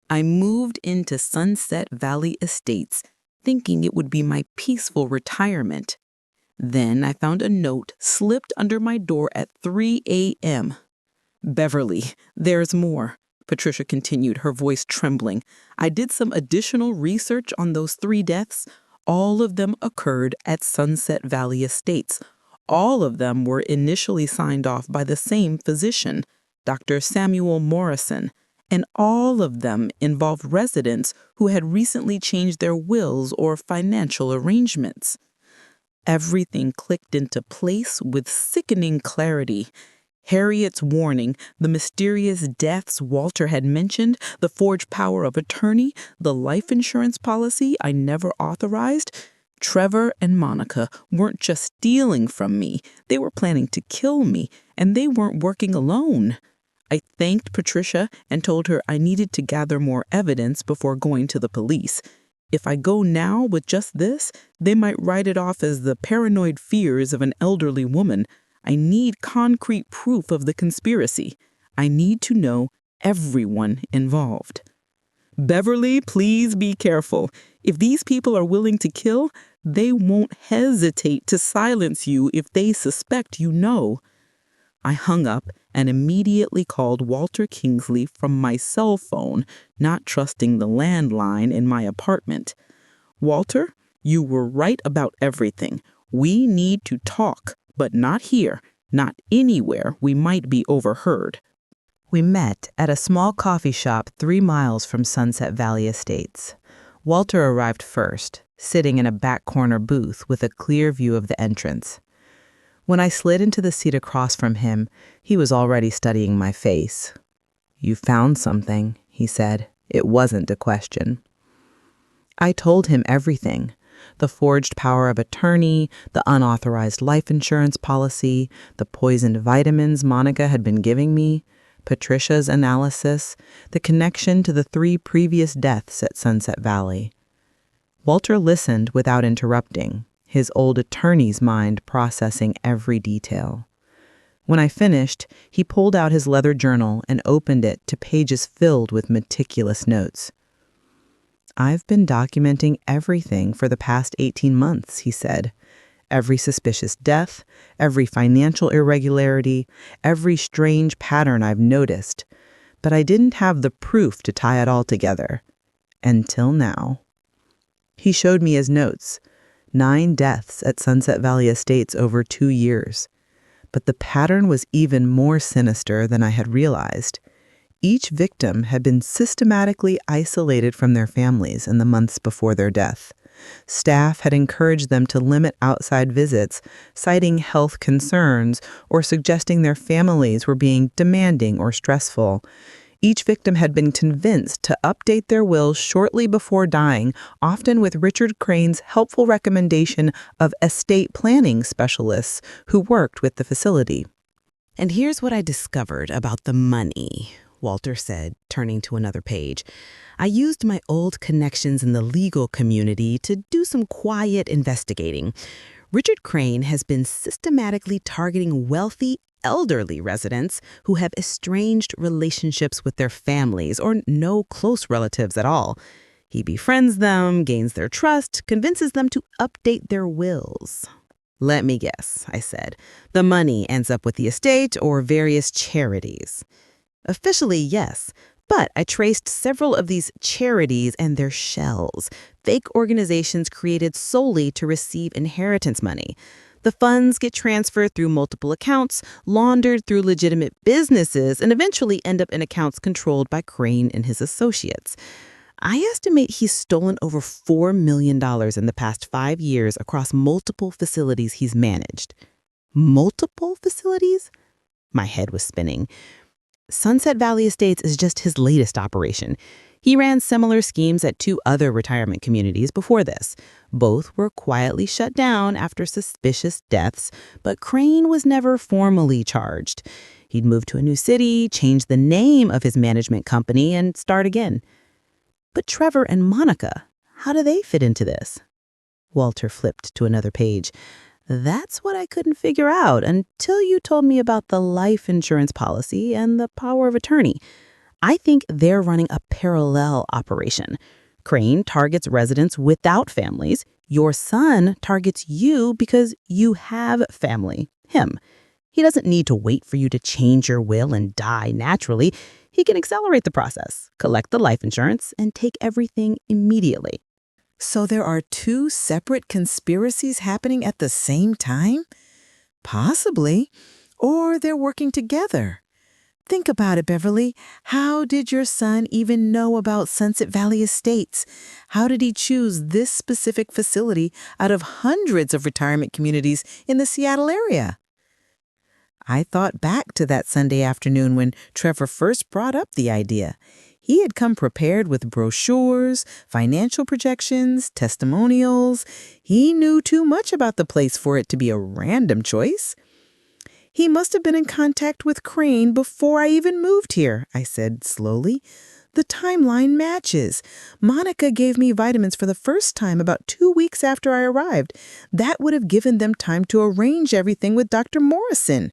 I moved into Sunset Valley Estates, thinking it would be my peaceful retirement. Then I found a note slipped under my door at 3 a.m. Beverly, there's more, Patricia continued, her voice trembling. I did some additional research on those 3 deaths. All of them occurred at Sunset Valley Estates. All of them were initially signed off by the same physician, Dr. Samuel Morrison, and all of them involved residents who had recently changed their wills or financial arrangements. Everything clicked into place with sickening clarity. Harriet's warning, the mysterious deaths Walter had mentioned, the forged power of attorney, the life insurance policy I never authorized. Trevor and Monica weren't just stealing from me, they were planning to kill me, and they weren't working alone. I thanked Patricia and told her I needed to gather more evidence before going to the police. If I go now with just this, they might write it off as the paranoid fears of an elderly woman. I need concrete proof of the conspiracy. I need to know everyone involved. Beverly, please be careful. If these people are willing to kill, they won't hesitate to silence you if they suspect you know. I hung up and immediately called Walter Kingsley from my cell phone, not trusting the landline in my apartment. Walter, you were right about everything. We need to talk, but not here, not anywhere we might be overheard. We met at a small coffee shop 3 miles from Sunset Valley Estates. Walter arrived first, sitting in a back corner booth with a clear view of the entrance. When I slid into the seat across from him, he was already studying my face. "You found something," he said. It wasn't a question. I told him everything. The forged power of attorney, the unauthorized life insurance policy, the poisoned vitamins Monica had been giving me, Patricia's analysis, the connection to the 3 previous deaths at Sunset Valley. Walter listened without interrupting, his old attorney's mind processing every detail. When I finished, he pulled out his leather journal and opened it to pages filled with meticulous notes. "I've been documenting everything for the past 18 months, he said. Every suspicious death, every financial irregularity, every strange pattern I've noticed. But I didn't have the proof to tie it all together. Until now." He showed me his notes. 9 deaths at Sunset Valley Estates over 2 years. But the pattern was even more sinister than I had realized. Each victim had been systematically isolated from their families in the months before their death. Staff had encouraged them to limit outside visits, citing health concerns or suggesting their families were being demanding or stressful. Each victim had been convinced to update their wills shortly before dying, often with Richard Crane's helpful recommendation of estate planning specialists who worked with the facility. "And here's what I discovered about the money," Walter said, turning to another page. "I used my old connections in the legal community to do some quiet investigating. Richard Crane has been systematically targeting wealthy, elderly residents who have estranged relationships with their families or no close relatives at all. He befriends them, gains their trust, convinces them to update their wills. Let me guess," I said. "The money ends up with the estate or various charities." "Officially, yes. But I traced several of these charities and their shells, fake organizations created solely to receive inheritance money. The funds get transferred through multiple accounts, laundered through legitimate businesses, and eventually end up in accounts controlled by Crane and his associates. I estimate he's stolen over $4 million in the past 5 years across multiple facilities he's managed." "Multiple facilities?" My head was spinning. Sunset Valley Estates is just his latest operation. He ran similar schemes at 2 other retirement communities before this. Both were quietly shut down after suspicious deaths, but Crane was never formally charged. He'd move to a new city, change the name of his management company, and start again. "But Trevor and Monica, how do they fit into this?" Walter flipped to another page. "That's what I couldn't figure out until you told me about the life insurance policy and the power of attorney. I think they're running a parallel operation. Crane targets residents without families. Your son targets you because you have family, him. He doesn't need to wait for you to change your will and die naturally. He can accelerate the process, collect the life insurance, and take everything immediately. So there are two separate conspiracies happening at the same time? Possibly. Or they're working together. Think about it, Beverly. How did your son even know about Sunset Valley Estates? How did he choose this specific facility out of hundreds of retirement communities in the Seattle area? I thought back to that Sunday afternoon when Trevor first brought up the idea. He had come prepared with brochures, financial projections, testimonials. He knew too much about the place for it to be a random choice. He must have been in contact with Crane before I even moved here, I said slowly. The timeline matches. Monica gave me vitamins for the first time about 2 weeks after I arrived. That would have given them time to arrange everything with Dr. Morrison.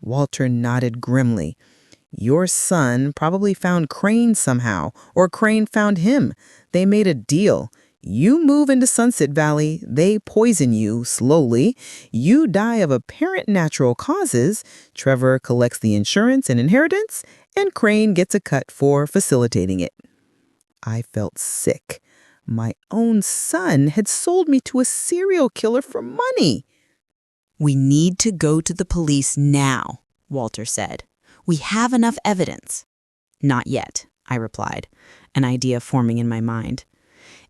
Walter nodded grimly. Your son probably found Crane somehow, or Crane found him. They made a deal. You move into Sunset Valley, they poison you slowly. You die of apparent natural causes. Trevor collects the insurance and inheritance, and Crane gets a cut for facilitating it. I felt sick. My own son had sold me to a serial killer for money. We need to go to the police now, Walter said. We have enough evidence. Not yet, I replied, an idea forming in my mind.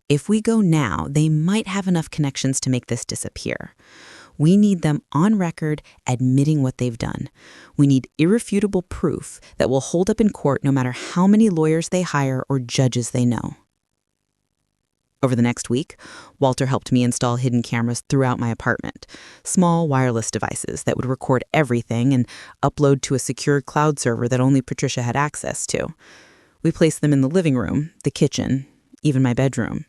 If we go now, they might have enough connections to make this disappear. We need them on record admitting what they've done. We need irrefutable proof that will hold up in court no matter how many lawyers they hire or judges they know. Over the next week, Walter helped me install hidden cameras throughout my apartment, small wireless devices that would record everything and upload to a secure cloud server that only Patricia had access to. We placed them in the living room, the kitchen, even my bedroom.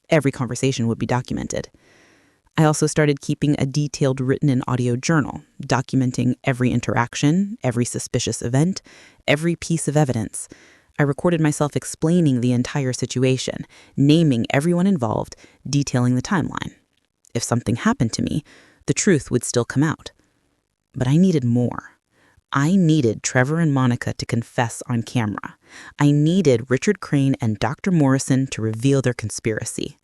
Every conversation would be documented. I also started keeping a detailed written and audio journal, documenting every interaction, every suspicious event, every piece of evidence. I recorded myself explaining the entire situation, naming everyone involved, detailing the timeline. If something happened to me, the truth would still come out. But I needed more. I needed Trevor and Monica to confess on camera. I needed Richard Crane and Dr. Morrison to reveal their conspiracy.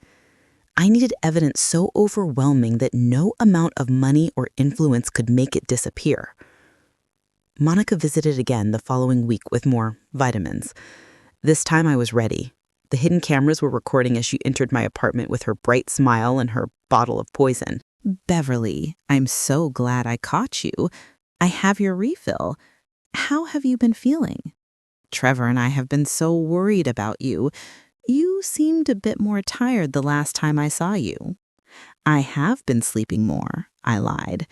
I needed evidence so overwhelming that no amount of money or influence could make it disappear. Monica visited again the following week with more vitamins. This time I was ready. The hidden cameras were recording as she entered my apartment with her bright smile and her bottle of poison. Beverly, I'm so glad I caught you. I have your refill. How have you been feeling? Trevor and I have been so worried about you. You seemed a bit more tired the last time I saw you. I have been sleeping more, I lied.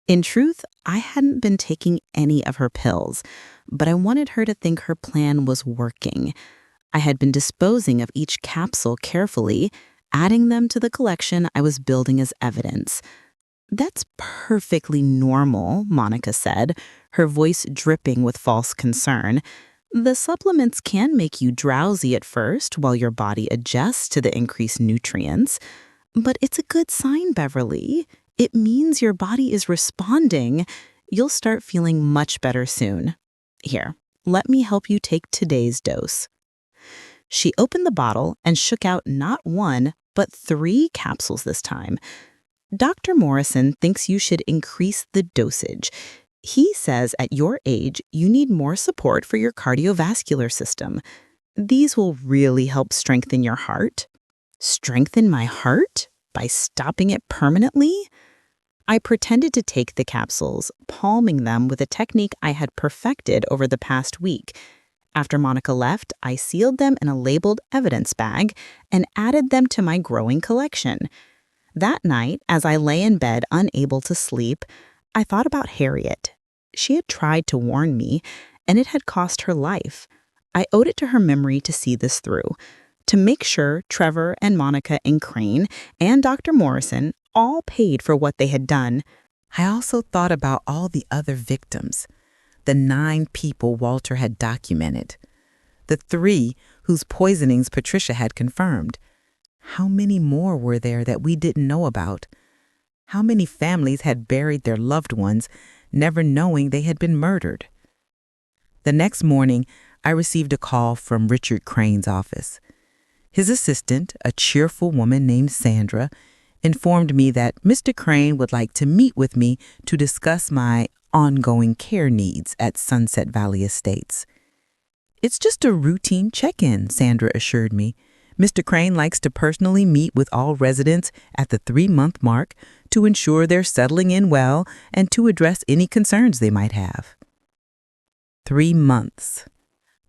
In truth, I hadn't been taking any of her pills, but I wanted her to think her plan was working. I had been disposing of each capsule carefully, adding them to the collection I was building as evidence. That's perfectly normal, Monica said, her voice dripping with false concern. The supplements can make you drowsy at first while your body adjusts to the increased nutrients. But it's a good sign, Beverly. It means your body is responding. You'll start feeling much better soon. Here, let me help you take today's dose. She opened the bottle and shook out not one, but 3 capsules this time. Dr. Morrison thinks you should increase the dosage. He says at your age, you need more support for your cardiovascular system. These will really help strengthen your heart. Strengthen my heart? By stopping it permanently? I pretended to take the capsules, palming them with a technique I had perfected over the past week. After Monica left, I sealed them in a labeled evidence bag and added them to my growing collection. That night, as I lay in bed unable to sleep, I thought about Harriet. She had tried to warn me, and it had cost her life. I owed it to her memory to see this through, to make sure Trevor and Monica and Crane and Dr. Morrison all paid for what they had done. I also thought about all the other victims, the 9 people Walter had documented. the 3 whose poisonings Patricia had confirmed. How many more were there that we didn't know about? How many families had buried their loved ones, never knowing they had been murdered? The next morning, I received a call from Richard Crane's office. His assistant, a cheerful woman named Sandra, informed me that Mr. Crane would like to meet with me to discuss my ongoing care needs at Sunset Valley Estates. "It's just a routine check-in," Sandra assured me. "Mr. Crane likes to personally meet with all residents at the 3-month mark to ensure they're settling in well and to address any concerns they might have." 3 months.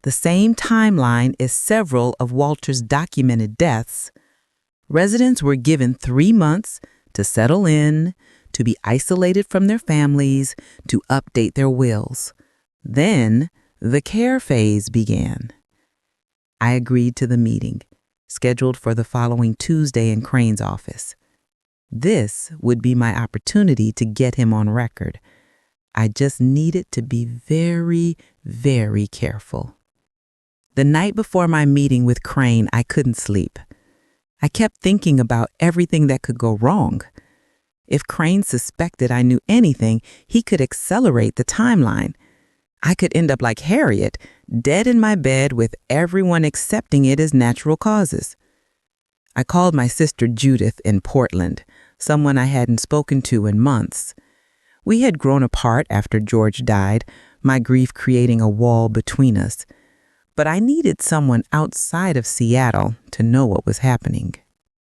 The same timeline as several of Walter's documented deaths. Residents were given 3 months to settle in, to be isolated from their families, to update their wills. Then the care phase began. I agreed to the meeting, scheduled for the following Tuesday in Crane's office. This would be my opportunity to get him on record. I just needed to be very, very careful. The night before my meeting with Crane, I couldn't sleep. I kept thinking about everything that could go wrong. If Crane suspected I knew anything, he could accelerate the timeline. I could end up like Harriet, dead in my bed with everyone accepting it as natural causes. I called my sister Judith in Portland, someone I hadn't spoken to in months. We had grown apart after George died, my grief creating a wall between us. But I needed someone outside of Seattle to know what was happening.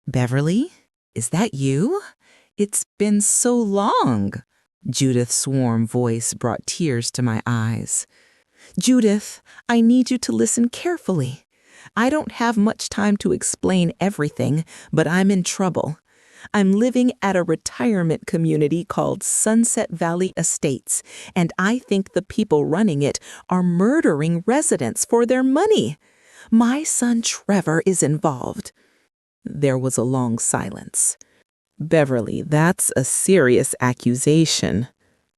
"Beverly, is that you? It's been so long." Judith's warm voice brought tears to my eyes. "Judith, I need you to listen carefully. I don't have much time to explain everything, but I'm in trouble. I'm living at a retirement community called Sunset Valley Estates, and I think the people running it are murdering residents for their money. My son Trevor is involved." There was a long silence. "Beverly, that's a serious accusation.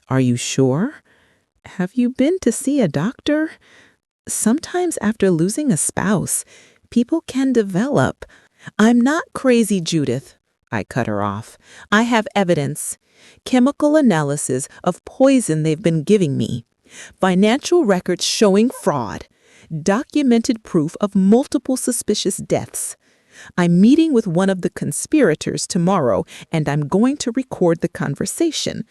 Are you sure? Have you been to see a doctor? Sometimes after losing a spouse, people can develop." "I'm not crazy, Judith," I cut her off. "I have evidence. Chemical analysis of poison they've been giving me. Financial records showing fraud. Documented proof of multiple suspicious deaths. I'm meeting with one of the conspirators tomorrow, and I'm going to record the conversation.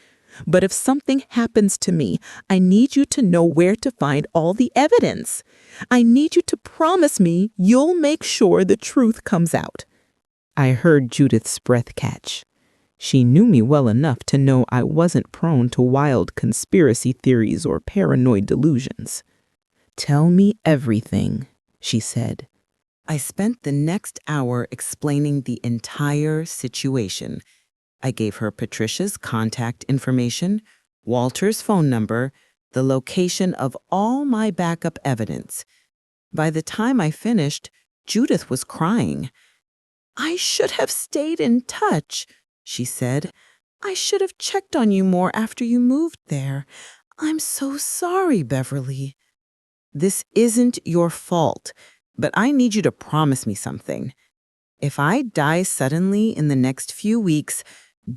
But if something happens to me, I need you to know where to find all the evidence. I need you to promise me you'll make sure the truth comes out." I heard Judith's breath catch. She knew me well enough to know I wasn't prone to wild conspiracy theories or paranoid delusions. "Tell me everything," she said. I spent the next hour explaining the entire situation. I gave her Patricia's contact information, Walter's phone number, the location of all my backup evidence. By the time I finished, Judith was crying. "I should have stayed in touch," she said. "I should have checked on you more after you moved there. I'm so sorry, Beverly." "This isn't your fault, but I need you to promise me something. If I die suddenly in the next few weeks,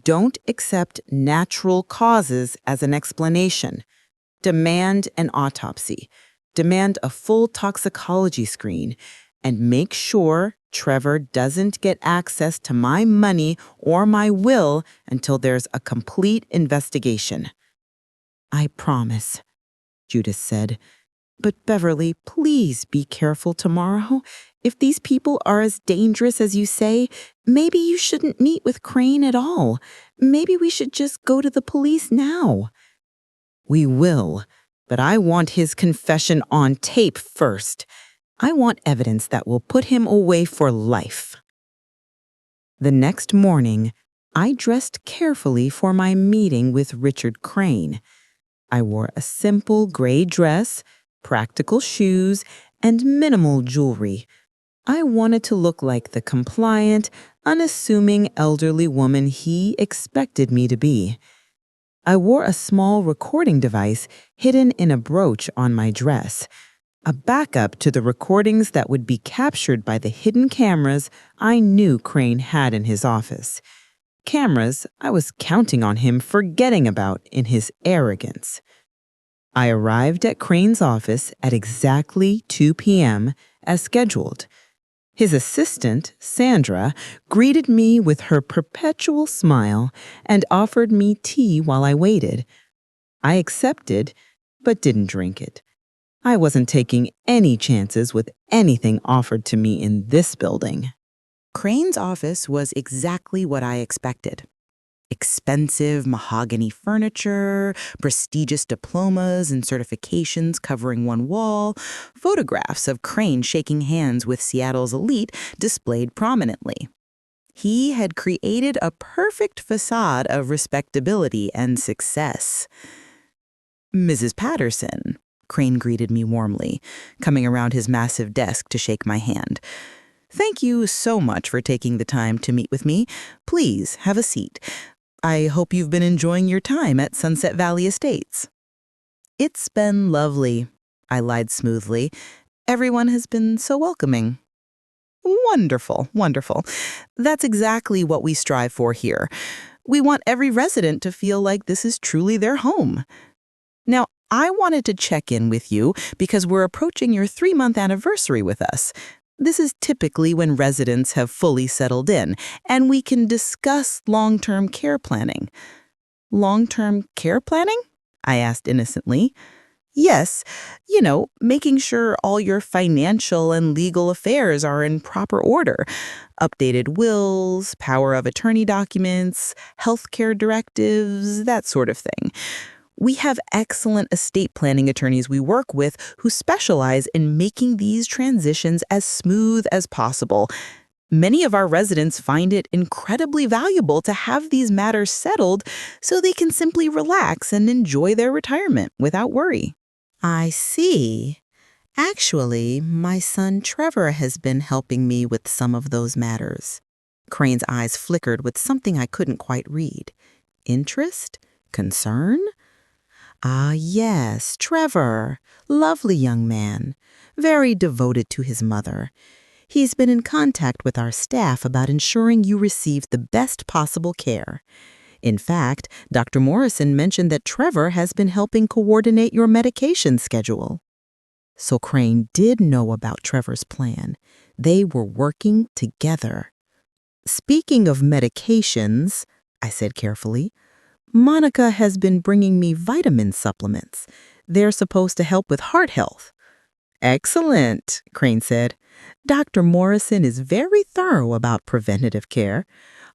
don't accept natural causes as an explanation. Demand an autopsy. Demand a full toxicology screen. And make sure Trevor doesn't get access to my money or my will until there's a complete investigation." "I promise," Judith said. "But Beverly, please be careful tomorrow. If these people are as dangerous as you say, maybe you shouldn't meet with Crane at all. Maybe we should just go to the police now." "We will, but I want his confession on tape first. I want evidence that will put him away for life." The next morning, I dressed carefully for my meeting with Richard Crane. I wore a simple gray dress, practical shoes, and minimal jewelry. I wanted to look like the compliant, unassuming elderly woman he expected me to be. I wore a small recording device hidden in a brooch on my dress. A backup to the recordings that would be captured by the hidden cameras I knew Crane had in his office. Cameras I was counting on him forgetting about in his arrogance. I arrived at Crane's office at exactly 2 p.m. as scheduled. His assistant, Sandra, greeted me with her perpetual smile and offered me tea while I waited. I accepted, but didn't drink it. I wasn't taking any chances with anything offered to me in this building. Crane's office was exactly what I expected. Expensive mahogany furniture, prestigious diplomas and certifications covering one wall, photographs of Crane shaking hands with Seattle's elite displayed prominently. He had created a perfect facade of respectability and success. "Mrs. Patterson," Crane greeted me warmly, coming around his massive desk to shake my hand. "Thank you so much for taking the time to meet with me. Please have a seat. I hope you've been enjoying your time at Sunset Valley Estates." "It's been lovely," I lied smoothly. "Everyone has been so welcoming." "Wonderful, wonderful. That's exactly what we strive for here. We want every resident to feel like this is truly their home. Now, I wanted to check in with you because we're approaching your 3-month anniversary with us. This is typically when residents have fully settled in, and we can discuss long-term care planning." "Long-term care planning?" I asked innocently. "Yes, making sure all your financial and legal affairs are in proper order. Updated wills, power of attorney documents, healthcare directives, that sort of thing. We have excellent estate planning attorneys we work with who specialize in making these transitions as smooth as possible. Many of our residents find it incredibly valuable to have these matters settled so they can simply relax and enjoy their retirement without worry." "I see. Actually, my son Trevor has been helping me with some of those matters." Crane's eyes flickered with something I couldn't quite read. Interest? Concern? "Ah, yes, Trevor. Lovely young man. Very devoted to his mother. He's been in contact with our staff about ensuring you receive the best possible care. In fact, Dr. Morrison mentioned that Trevor has been helping coordinate your medication schedule." So Crane did know about Trevor's plan. They were working together. "Speaking of medications," I said carefully, "Monica has been bringing me vitamin supplements. They're supposed to help with heart health." "Excellent," Crane said. "Dr. Morrison is very thorough about preventative care.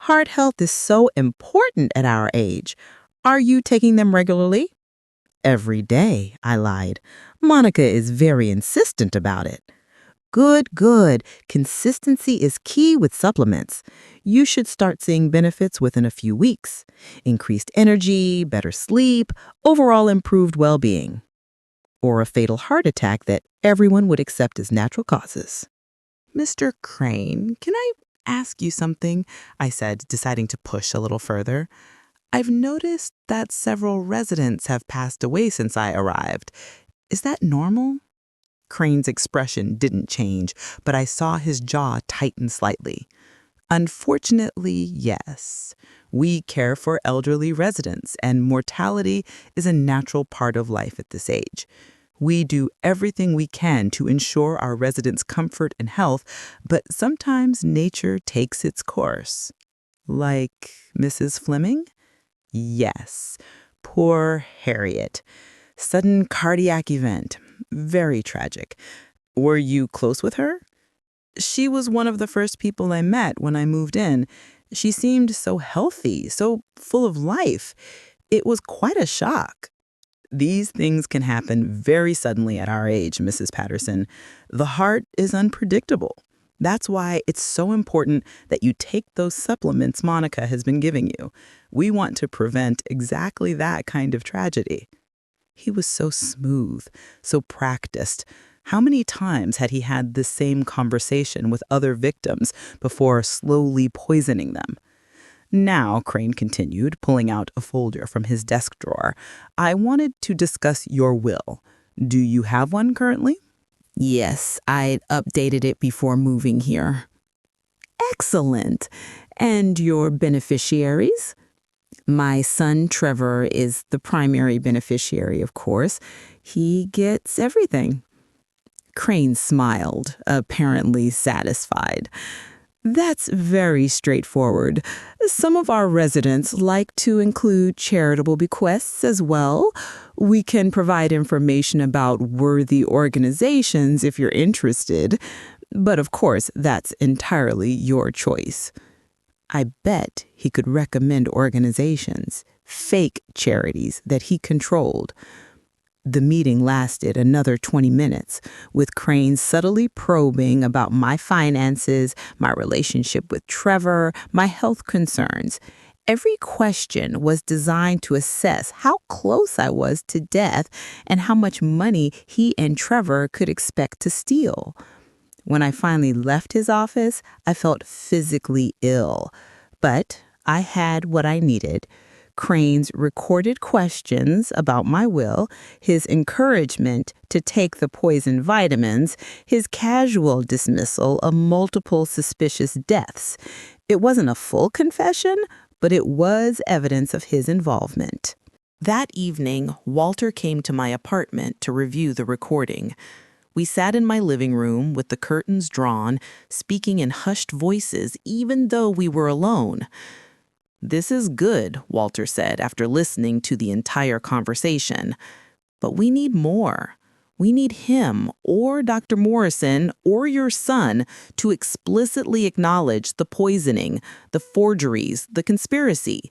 Heart health is so important at our age. Are you taking them regularly?" "Every day," I lied. "Monica is very insistent about it." "Good, good. Consistency is key with supplements. You should start seeing benefits within a few weeks. Increased energy, better sleep, overall improved well-being. Or a fatal heart attack that everyone would accept as natural causes." "Mr. Crane, can I ask you something?" I said, deciding to push a little further. "I've noticed that several residents have passed away since I arrived. Is that normal?" Crane's expression didn't change, but I saw his jaw tighten slightly. "Unfortunately, yes. We care for elderly residents, and mortality is a natural part of life at this age. We do everything we can to ensure our residents' comfort and health, but sometimes nature takes its course." "Like Mrs. Fleming?" "Yes. Poor Harriet. Sudden cardiac event. Very tragic. Were you close with her?" "She was one of the first people I met when I moved in. She seemed so healthy, so full of life. It was quite a shock." "These things can happen very suddenly at our age, Mrs. Patterson. The heart is unpredictable. That's why it's so important that you take those supplements Monica has been giving you. We want to prevent exactly that kind of tragedy." He was so smooth, so practiced. How many times had he had this same conversation with other victims before slowly poisoning them? "Now," Crane continued, pulling out a folder from his desk drawer, "I wanted to discuss your will. Do you have one currently?" Yes, I'd updated it before moving here. Excellent. And your beneficiaries? My son Trevor is the primary beneficiary, of course. He gets everything. Crane smiled, apparently satisfied. That's very straightforward. Some of our residents like to include charitable bequests as well. We can provide information about worthy organizations if you're interested, but of course, that's entirely your choice. I bet he could recommend organizations, fake charities that he controlled. The meeting lasted another 20 minutes, with Crane subtly probing about my finances, my relationship with Trevor, my health concerns. Every question was designed to assess how close I was to death and how much money he and Trevor could expect to steal. When I finally left his office, I felt physically ill. But I had what I needed. Crane's recorded questions about my will, his encouragement to take the poison vitamins, his casual dismissal of multiple suspicious deaths. It wasn't a full confession, but it was evidence of his involvement. That evening, Walter came to my apartment to review the recording. We sat in my living room with the curtains drawn, speaking in hushed voices even though we were alone. "This is good," Walter said after listening to the entire conversation. "But we need more. We need him or Dr. Morrison or your son to explicitly acknowledge the poisoning, the forgeries, the conspiracy.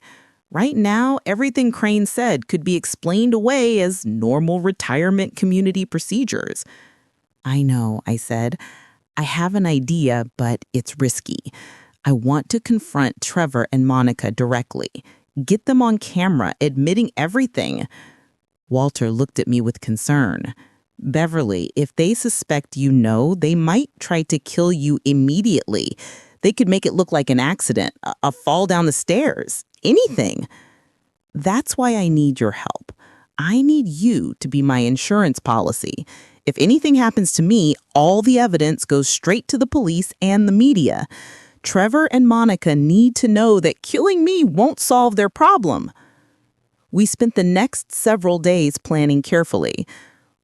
Right now, everything Crane said could be explained away as normal retirement community procedures." "I know," I said. "I have an idea, but it's risky. I want to confront Trevor and Monica directly. Get them on camera, admitting everything." Walter looked at me with concern. "Beverly, if they suspect you know, they might try to kill you immediately. They could make it look like an accident, a fall down the stairs, anything." "That's why I need your help. I need you to be my insurance policy. If anything happens to me, all the evidence goes straight to the police and the media. Trevor and Monica need to know that killing me won't solve their problem." We spent the next several days planning carefully.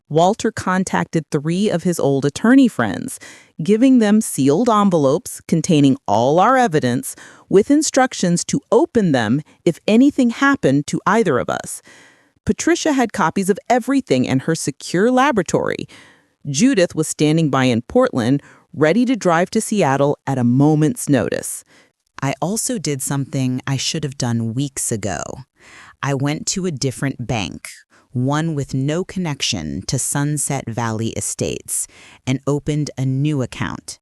Walter contacted 3 of his old attorney friends, giving them sealed envelopes containing all our evidence with instructions to open them if anything happened to either of us. Patricia had copies of everything in her secure laboratory. Judith was standing by in Portland, ready to drive to Seattle at a moment's notice. I also did something I should have done weeks ago. I went to a different bank, one with no connection to Sunset Valley Estates, and opened a new account.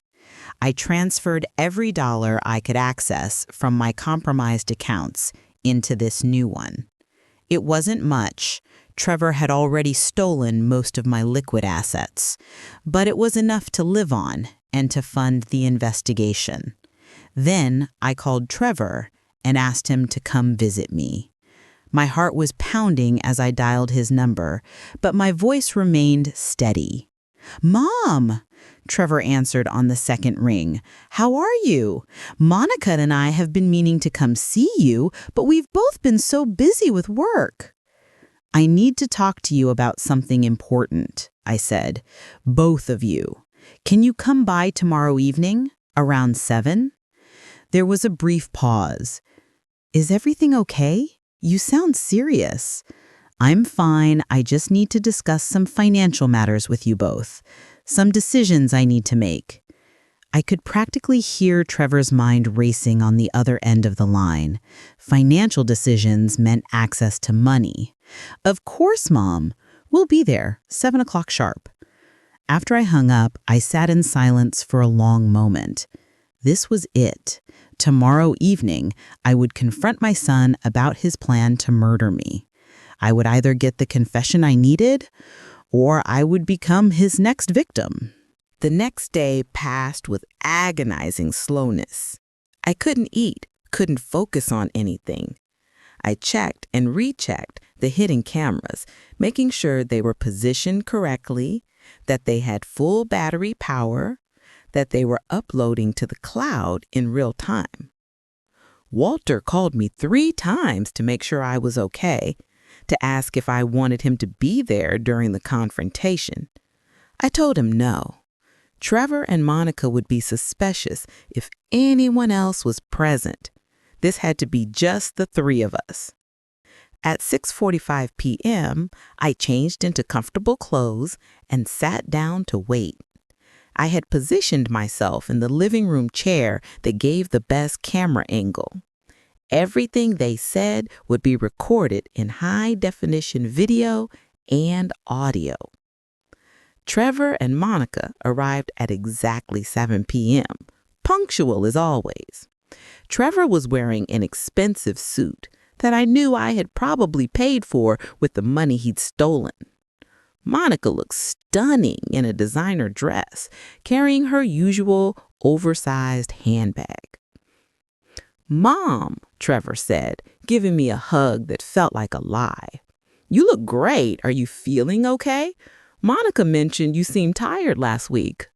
I transferred every dollar I could access from my compromised accounts into this new one. It wasn't much. Trevor had already stolen most of my liquid assets, but it was enough to live on and to fund the investigation. Then I called Trevor and asked him to come visit me. My heart was pounding as I dialed his number, but my voice remained steady. "Mom," Trevor answered on the second ring. "How are you? Monica and I have been meaning to come see you, but we've both been so busy with work." "I need to talk to you about something important," I said. "Both of you. Can you come by tomorrow evening, around 7? There was a brief pause. "Is everything okay? You sound serious." "I'm fine. I just need to discuss some financial matters with you both. Some decisions I need to make." I could practically hear Trevor's mind racing on the other end of the line. Financial decisions meant access to money. "Of course, Mom. We'll be there, 7 o'clock sharp." After I hung up, I sat in silence for a long moment. This was it. Tomorrow evening, I would confront my son about his plan to murder me. I would either get the confession I needed, or I would become his next victim. The next day passed with agonizing slowness. I couldn't eat, couldn't focus on anything. I checked and rechecked the hidden cameras, making sure they were positioned correctly, that they had full battery power, that they were uploading to the cloud in real time. Walter called me 3 times to make sure I was okay, to ask if I wanted him to be there during the confrontation. I told him no. Trevor and Monica would be suspicious if anyone else was present. This had to be just the 3 of us. At 6:45 p.m., I changed into comfortable clothes and sat down to wait. I had positioned myself in the living room chair that gave the best camera angle. Everything they said would be recorded in high-definition video and audio. Trevor and Monica arrived at exactly 7 p.m., punctual as always. Trevor was wearing an expensive suit that I knew I had probably paid for with the money he'd stolen. Monica looked stunning in a designer dress, carrying her usual oversized handbag. "Mom," Trevor said, giving me a hug that felt like a lie. "You look great. Are you feeling okay? Monica mentioned you seemed tired last week."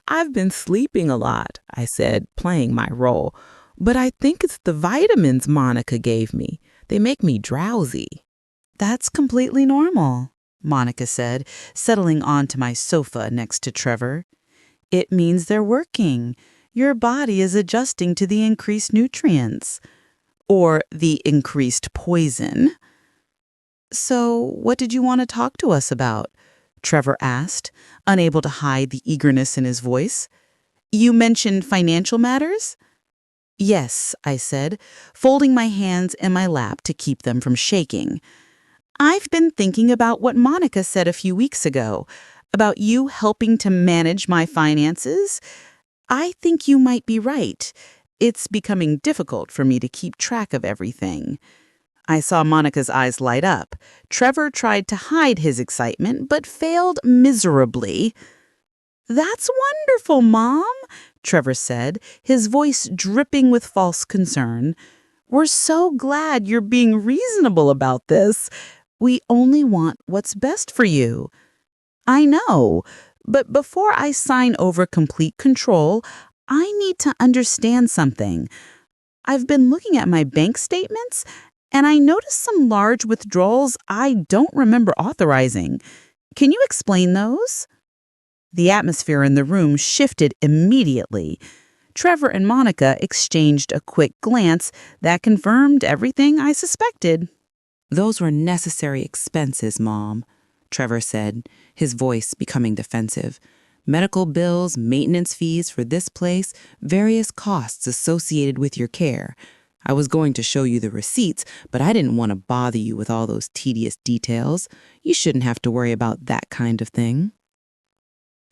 "I've been sleeping a lot," I said, playing my role. "But I think it's the vitamins Monica gave me. They make me drowsy." "That's completely normal," Monica said, settling onto my sofa next to Trevor. "It means they're working. Your body is adjusting to the increased nutrients. Or the increased poison." "So, what did you want to talk to us about?" Trevor asked, unable to hide the eagerness in his voice. "You mentioned financial matters?" "Yes," I said, folding my hands in my lap to keep them from shaking. "I've been thinking about what Monica said a few weeks ago, about you helping to manage my finances. I think you might be right. It's becoming difficult for me to keep track of everything." I saw Monica's eyes light up. Trevor tried to hide his excitement, but failed miserably. "That's wonderful, Mom," Trevor said, his voice dripping with false concern. "We're so glad you're being reasonable about this. We only want what's best for you." "I know, but before I sign over complete control, I need to understand something. I've been looking at my bank statements, and I noticed some large withdrawals I don't remember authorizing. Can you explain those?" The atmosphere in the room shifted immediately. Trevor and Monica exchanged a quick glance that confirmed everything I suspected. "Those were necessary expenses, Mom," Trevor said, his voice becoming defensive. "Medical bills, maintenance fees for this place, various costs associated with your care. I was going to show you the receipts, but I didn't want to bother you with all those tedious details. You shouldn't have to worry about that kind of thing."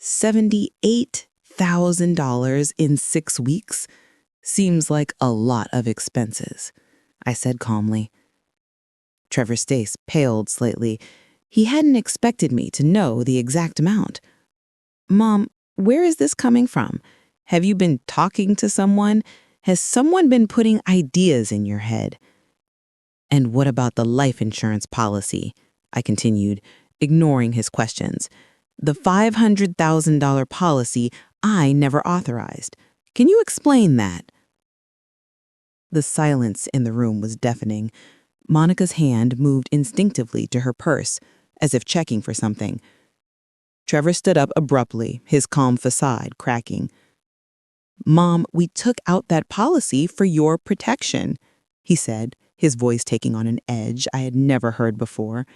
$78,000 in 6 weeks seems like a lot of expenses, I said calmly. Trevor's face paled slightly. He hadn't expected me to know the exact amount. "Mom, where is this coming from? Have you been talking to someone? Has someone been putting ideas in your head?" "And what about the life insurance policy?" I continued, ignoring his questions. "The $500,000 policy I never authorized. Can you explain that?" The silence in the room was deafening. Monica's hand moved instinctively to her purse, as if checking for something. Trevor stood up abruptly, his calm facade cracking. "Mom, we took out that policy for your protection," he said, his voice taking on an edge I had never heard before.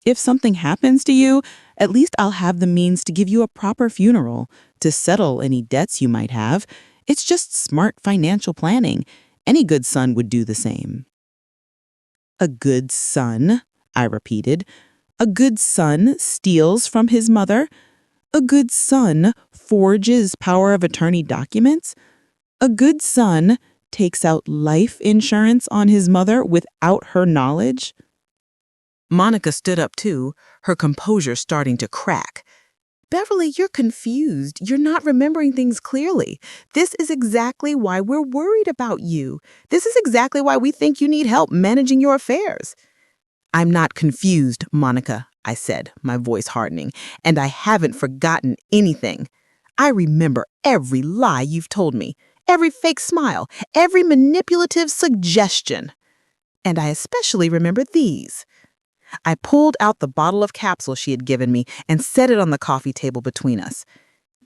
"If something happens to you, at least I'll have the means to give you a proper funeral, to settle any debts you might have. It's just smart financial planning. Any good son would do the same." "A good son," I repeated. "A good son steals from his mother? A good son forges power of attorney documents? A good son takes out life insurance on his mother without her knowledge?" Monica stood up too, her composure starting to crack. "Beverly, you're confused. You're not remembering things clearly. This is exactly why we're worried about you. This is exactly why we think you need help managing your affairs." "I'm not confused, Monica," I said, my voice hardening, and I haven't forgotten anything. I remember every lie you've told me, every fake smile, every manipulative suggestion. And I especially remember these. I pulled out the bottle of capsules she had given me and set it on the coffee table between us.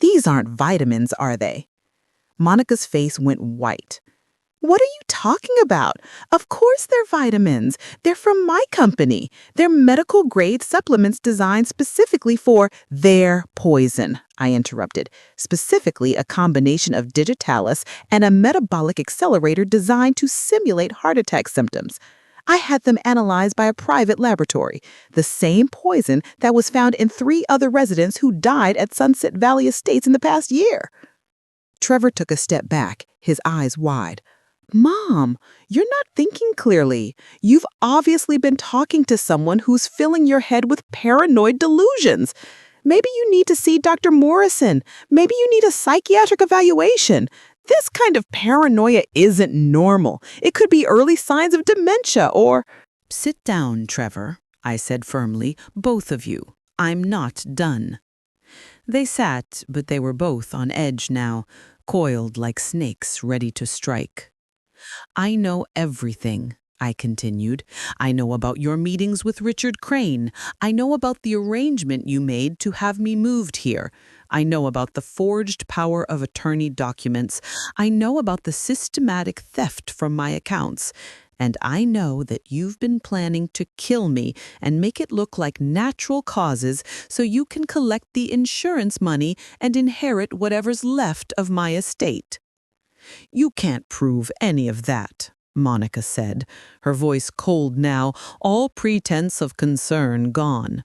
These aren't vitamins, are they? Monica's face went white. What are you talking about? Of course they're vitamins. They're from my company. They're medical-grade supplements designed specifically for their poison, I interrupted. Specifically a combination of digitalis and a metabolic accelerator designed to simulate heart attack symptoms. I had them analyzed by a private laboratory, the same poison that was found in 3 other residents who died at Sunset Valley Estates in the past year. Trevor took a step back, his eyes wide. Mom, you're not thinking clearly. You've obviously been talking to someone who's filling your head with paranoid delusions. Maybe you need to see Dr. Morrison. Maybe you need a psychiatric evaluation. This kind of paranoia isn't normal. It could be early signs of dementia or— Sit down, Trevor, I said firmly, both of you. I'm not done. They sat, but they were both on edge now, coiled like snakes ready to strike. I know everything, I continued. I know about your meetings with Richard Crane. I know about the arrangement you made to have me moved here. I know about the forged power of attorney documents. I know about the systematic theft from my accounts. And I know that you've been planning to kill me and make it look like natural causes so you can collect the insurance money and inherit whatever's left of my estate. You can't prove any of that, Monica said, her voice cold now, all pretense of concern gone.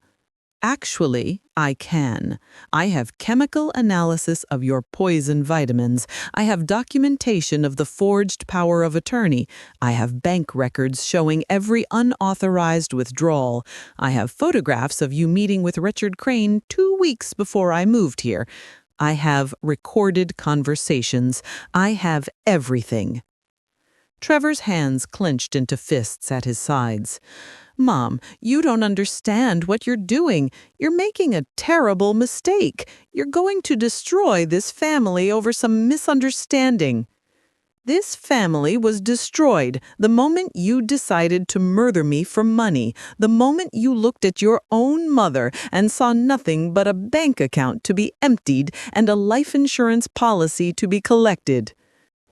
Actually, I can. I have chemical analysis of your poison vitamins. I have documentation of the forged power of attorney. I have bank records showing every unauthorized withdrawal. I have photographs of you meeting with Richard Crane 2 weeks before I moved here. I have recorded conversations. I have everything. Trevor's hands clenched into fists at his sides. Mom, you don't understand what you're doing. You're making a terrible mistake. You're going to destroy this family over some misunderstanding. This family was destroyed the moment you decided to murder me for money, the moment you looked at your own mother and saw nothing but a bank account to be emptied and a life insurance policy to be collected.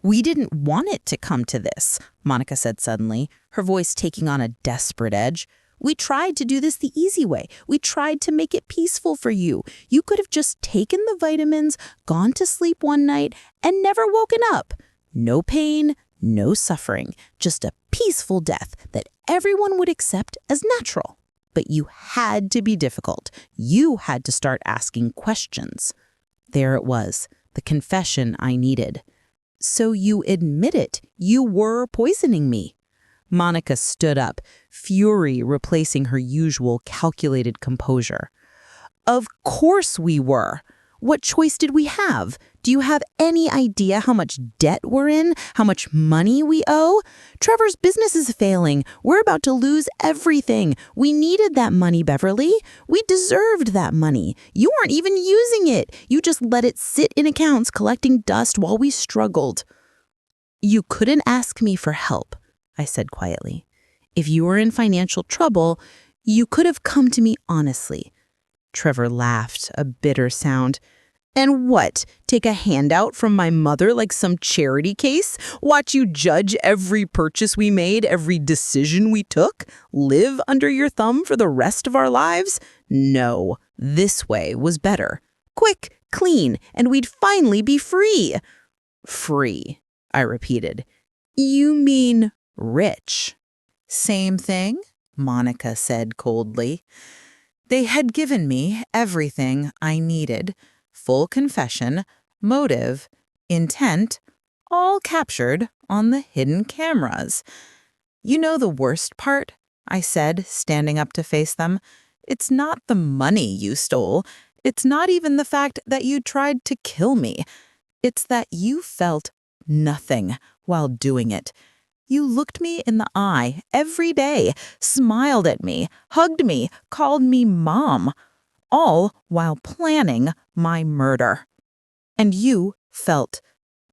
We didn't want it to come to this, Monica said suddenly, her voice taking on a desperate edge. We tried to do this the easy way. We tried to make it peaceful for you. You could have just taken the vitamins, gone to sleep one night, and never woken up. No pain, no suffering, just a peaceful death that everyone would accept as natural. But you had to be difficult. You had to start asking questions. There it was, the confession I needed. So you admit it. You were poisoning me. Monica stood up, fury replacing her usual calculated composure. Of course we were. What choice did we have? Do you have any idea how much debt we're in? How much money we owe? Trevor's business is failing. We're about to lose everything. We needed that money, Beverly. We deserved that money. You weren't even using it. You just let it sit in accounts collecting dust while we struggled. You couldn't ask me for help, I said quietly. If you were in financial trouble, you could have come to me honestly. Trevor laughed, a bitter sound. And what? Take a handout from my mother like some charity case? Watch you judge every purchase we made, every decision we took? Live under your thumb for the rest of our lives? No, this way was better. Quick, clean, and we'd finally be free. Free, I repeated. You mean rich? Same thing, Monica said coldly. They had given me everything I needed. Full confession, motive, intent, all captured on the hidden cameras. You know the worst part? I said, standing up to face them. It's not the money you stole. It's not even the fact that you tried to kill me. It's that you felt nothing while doing it. You looked me in the eye every day, smiled at me, hugged me, called me Mom, all while planning my murder. And you felt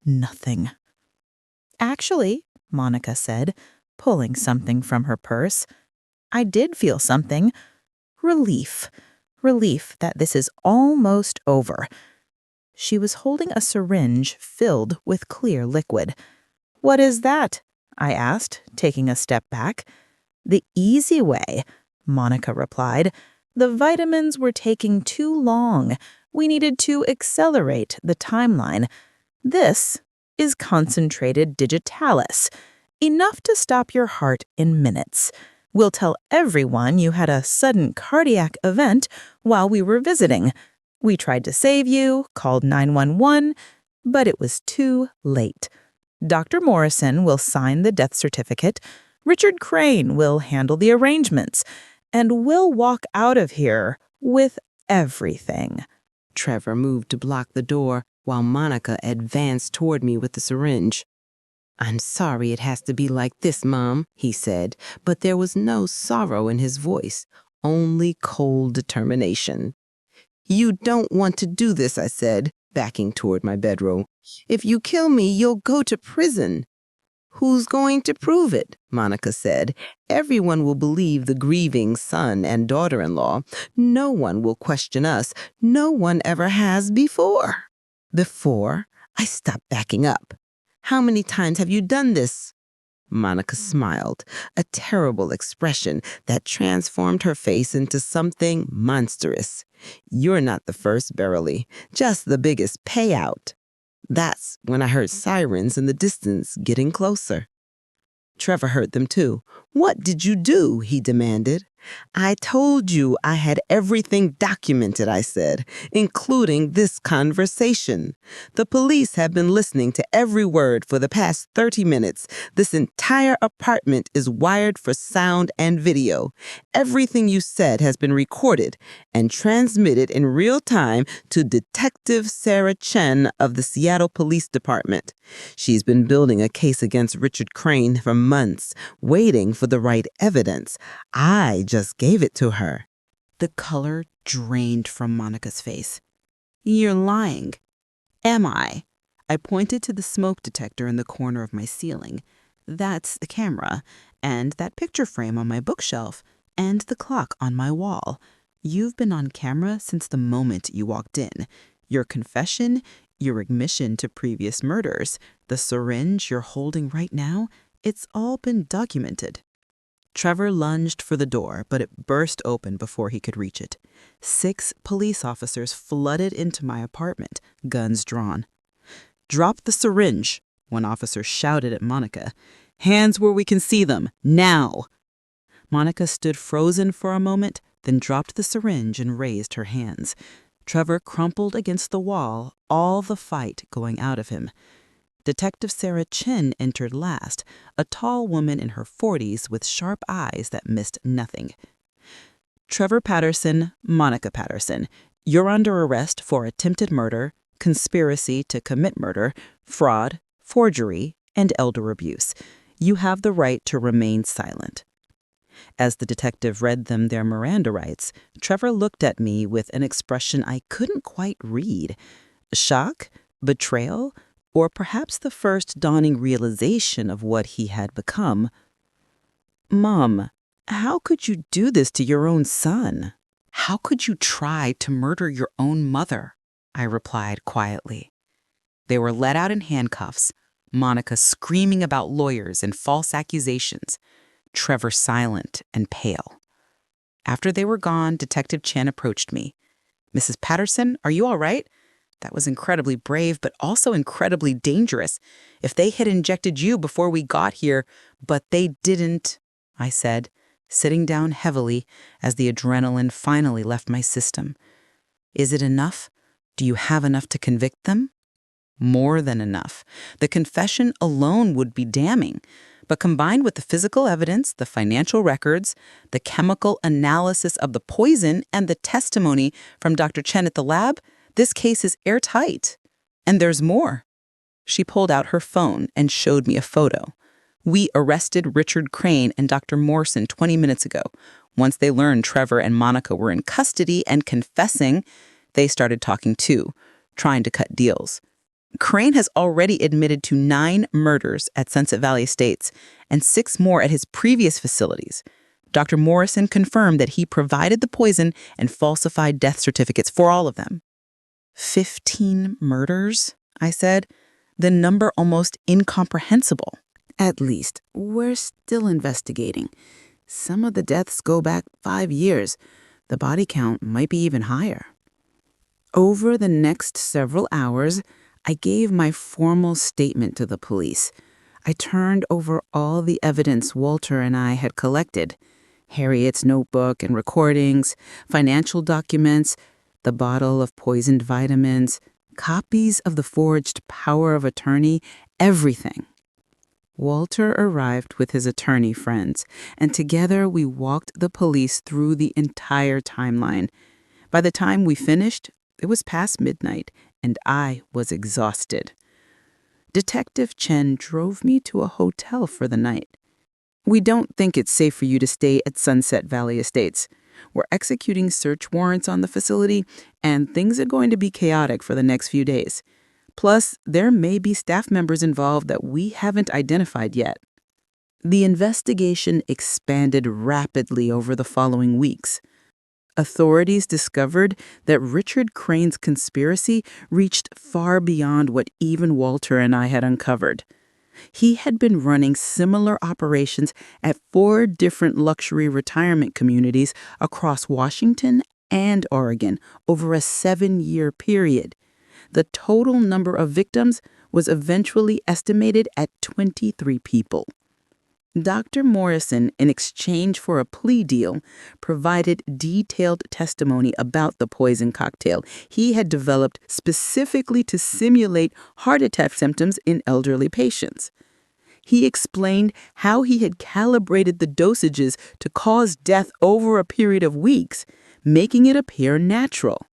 nothing. Actually, Monica said, pulling something from her purse, I did feel something. Relief. Relief that this is almost over. She was holding a syringe filled with clear liquid. What is that? I asked, taking a step back. The easy way, Monica replied. The vitamins were taking too long. We needed to accelerate the timeline. This is concentrated digitalis, enough to stop your heart in minutes. We'll tell everyone you had a sudden cardiac event while we were visiting. We tried to save you, called 911, but it was too late. Dr. Morrison will sign the death certificate, Richard Crane will handle the arrangements, and we'll walk out of here with everything. Trevor moved to block the door while Monica advanced toward me with the syringe. I'm sorry it has to be like this, Mom, he said, but there was no sorrow in his voice, only cold determination. You don't want to do this, I said, backing toward my bedroom. If you kill me, you'll go to prison. Who's going to prove it? Monica said. Everyone will believe the grieving son and daughter-in-law. No one will question us. No one ever has before. Before, I stopped backing up. How many times have you done this? Monica smiled, a terrible expression that transformed her face into something monstrous. You're not the first, Beverly, just the biggest payout. That's when I heard sirens in the distance getting closer. Trevor heard them too. What did you do? He demanded. I told you I had everything documented, I said, including this conversation. The police have been listening to every word for the past 30 minutes. This entire apartment is wired for sound and video. Everything you said has been recorded and transmitted in real time to Detective Sarah Chen of the Seattle Police Department. She's been building a case against Richard Crane for months, waiting for the right evidence. I just gave it to her. The color drained from Monica's face. You're lying. Am I? I pointed to the smoke detector in the corner of my ceiling. That's the camera, and that picture frame on my bookshelf, and the clock on my wall. You've been on camera since the moment you walked in. Your confession, your admission to previous murders, the syringe you're holding right now, it's all been documented. Trevor lunged for the door, but it burst open before he could reach it. 6 police officers flooded into my apartment, guns drawn. Drop the syringe, one officer shouted at Monica. Hands where we can see them, now! Monica stood frozen for a moment, then dropped the syringe and raised her hands. Trevor crumpled against the wall, all the fight going out of him. Detective Sarah Chen entered last, a tall woman in her 40s with sharp eyes that missed nothing. Trevor Patterson, Monica Patterson, you're under arrest for attempted murder, conspiracy to commit murder, fraud, forgery, and elder abuse. You have the right to remain silent. As the detective read them their Miranda rights, Trevor looked at me with an expression I couldn't quite read. Shock? Betrayal? Or perhaps the first dawning realization of what he had become. Mom, how could you do this to your own son? How could you try to murder your own mother? I replied quietly. They were let out in handcuffs, Monica screaming about lawyers and false accusations, Trevor silent and pale. After they were gone, Detective Chen approached me. Mrs. Patterson, are you all right? That was incredibly brave, but also incredibly dangerous. If they had injected you before we got here, but they didn't, I said, sitting down heavily as the adrenaline finally left my system. Is it enough? Do you have enough to convict them? More than enough. The confession alone would be damning. But combined with the physical evidence, the financial records, the chemical analysis of the poison, and the testimony from Dr. Chen at the lab, this case is airtight. And there's more. She pulled out her phone and showed me a photo. We arrested Richard Crane and Dr. Morrison 20 minutes ago. Once they learned Trevor and Monica were in custody and confessing, they started talking too, trying to cut deals. Crane has already admitted to 9 murders at Sunset Valley Estates and 6 more at his previous facilities. Dr. Morrison confirmed that he provided the poison and falsified death certificates for all of them. 15 murders, I said, the number almost incomprehensible. At least, we're still investigating. Some of the deaths go back 5 years. The body count might be even higher. Over the next several hours, I gave my formal statement to the police. I turned over all the evidence Walter and I had collected: Harriet's notebook and recordings, financial documents, the bottle of poisoned vitamins, copies of the forged power of attorney, everything. Walter arrived with his attorney friends, and together we walked the police through the entire timeline. By the time we finished, it was past midnight, and I was exhausted. Detective Chen drove me to a hotel for the night. "We don't think it's safe for you to stay at Sunset Valley Estates. We're executing search warrants on the facility, and things are going to be chaotic for the next few days. Plus, there may be staff members involved that we haven't identified yet." The investigation expanded rapidly over the following weeks. Authorities discovered that Richard Crane's conspiracy reached far beyond what even Walter and I had uncovered. He had been running similar operations at 4 different luxury retirement communities across Washington and Oregon over a 7-year period. The total number of victims was eventually estimated at 23 people. Dr. Morrison, in exchange for a plea deal, provided detailed testimony about the poison cocktail he had developed specifically to simulate heart attack symptoms in elderly patients. He explained how he had calibrated the dosages to cause death over a period of weeks, making it appear natural.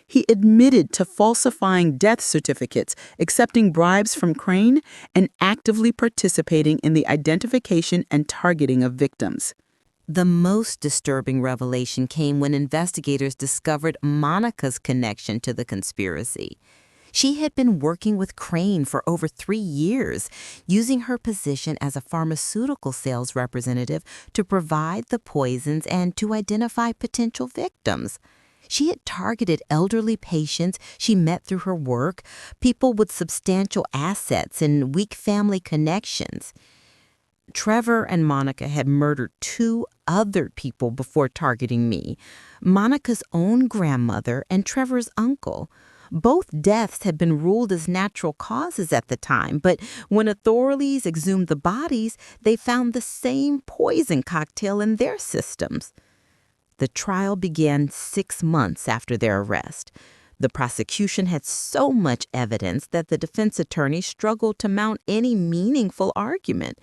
He admitted to falsifying death certificates, accepting bribes from Crane, and actively participating in the identification and targeting of victims. The most disturbing revelation came when investigators discovered Monica's connection to the conspiracy. She had been working with Crane for over 3 years, using her position as a pharmaceutical sales representative to provide the poisons and to identify potential victims. She had targeted elderly patients she met through her work, people with substantial assets and weak family connections. Trevor and Monica had murdered 2 other people before targeting me: Monica's own grandmother and Trevor's uncle. Both deaths had been ruled as natural causes at the time, but when authorities exhumed the bodies, they found the same poison cocktail in their systems. The trial began 6 months after their arrest. The prosecution had so much evidence that the defense attorney struggled to mount any meaningful argument.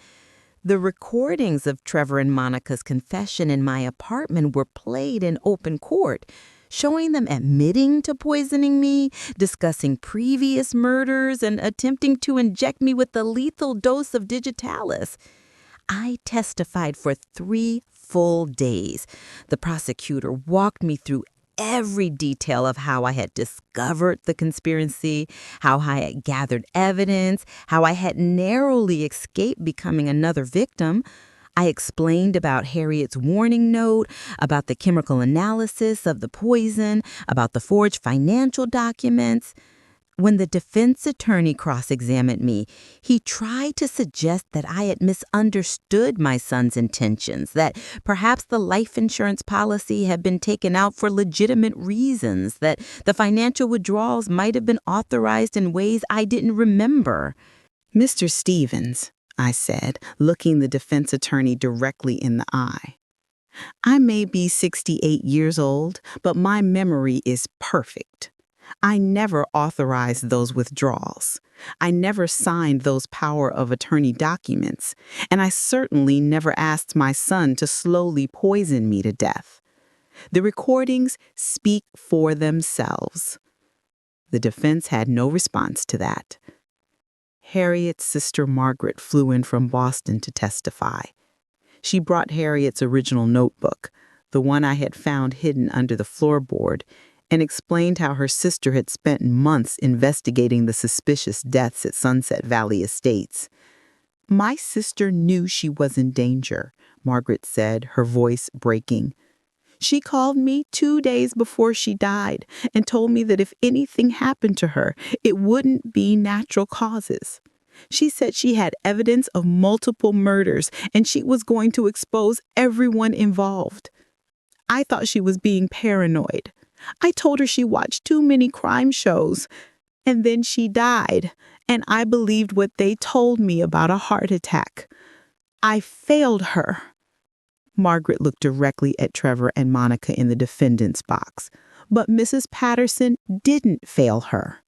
The recordings of Trevor and Monica's confession in my apartment were played in open court, showing them admitting to poisoning me, discussing previous murders, and attempting to inject me with the lethal dose of digitalis. I testified for 3 full days. The prosecutor walked me through every detail of how I had discovered the conspiracy, how I had gathered evidence, how I had narrowly escaped becoming another victim. I explained about Harriet's warning note, about the chemical analysis of the poison, about the forged financial documents. When the defense attorney cross-examined me, he tried to suggest that I had misunderstood my son's intentions, that perhaps the life insurance policy had been taken out for legitimate reasons, that the financial withdrawals might have been authorized in ways I didn't remember. "Mr. Stevens," I said, looking the defense attorney directly in the eye, "I may be 68 years old, but my memory is perfect. I never authorized those withdrawals. I never signed those power of attorney documents, and I certainly never asked my son to slowly poison me to death. The recordings speak for themselves." The defense had no response to that. Harriet's sister Margaret flew in from Boston to testify. She brought Harriet's original notebook, the one I had found hidden under the floorboard, and explained how her sister had spent months investigating the suspicious deaths at Sunset Valley Estates. "My sister knew she was in danger," Margaret said, her voice breaking. "She called me 2 days before she died and told me that if anything happened to her, it wouldn't be natural causes. She said she had evidence of multiple murders and she was going to expose everyone involved. I thought she was being paranoid. I told her she watched too many crime shows. And then she died, and I believed what they told me about a heart attack. I failed her." Margaret looked directly at Trevor and Monica in the defendant's box. "But Mrs. Patterson didn't fail her.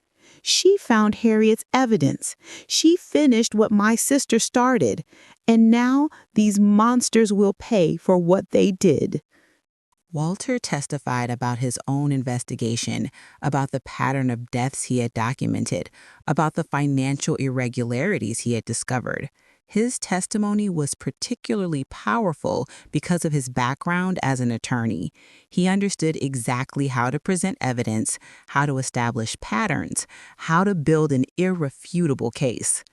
She found Harriet's evidence. She finished what my sister started. And now these monsters will pay for what they did." Walter testified about his own investigation, about the pattern of deaths he had documented, about the financial irregularities he had discovered. His testimony was particularly powerful because of his background as an attorney. He understood exactly how to present evidence, how to establish patterns, how to build an irrefutable case.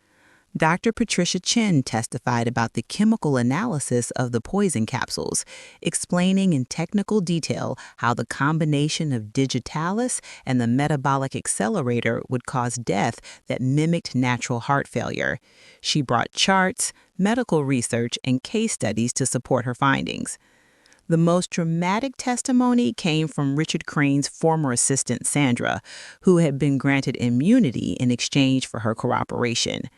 Dr. Patricia Chin testified about the chemical analysis of the poison capsules, explaining in technical detail how the combination of digitalis and the metabolic accelerator would cause death that mimicked natural heart failure. She brought charts, medical research, and case studies to support her findings. The most dramatic testimony came from Richard Crane's former assistant, Sandra, who had been granted immunity in exchange for her cooperation.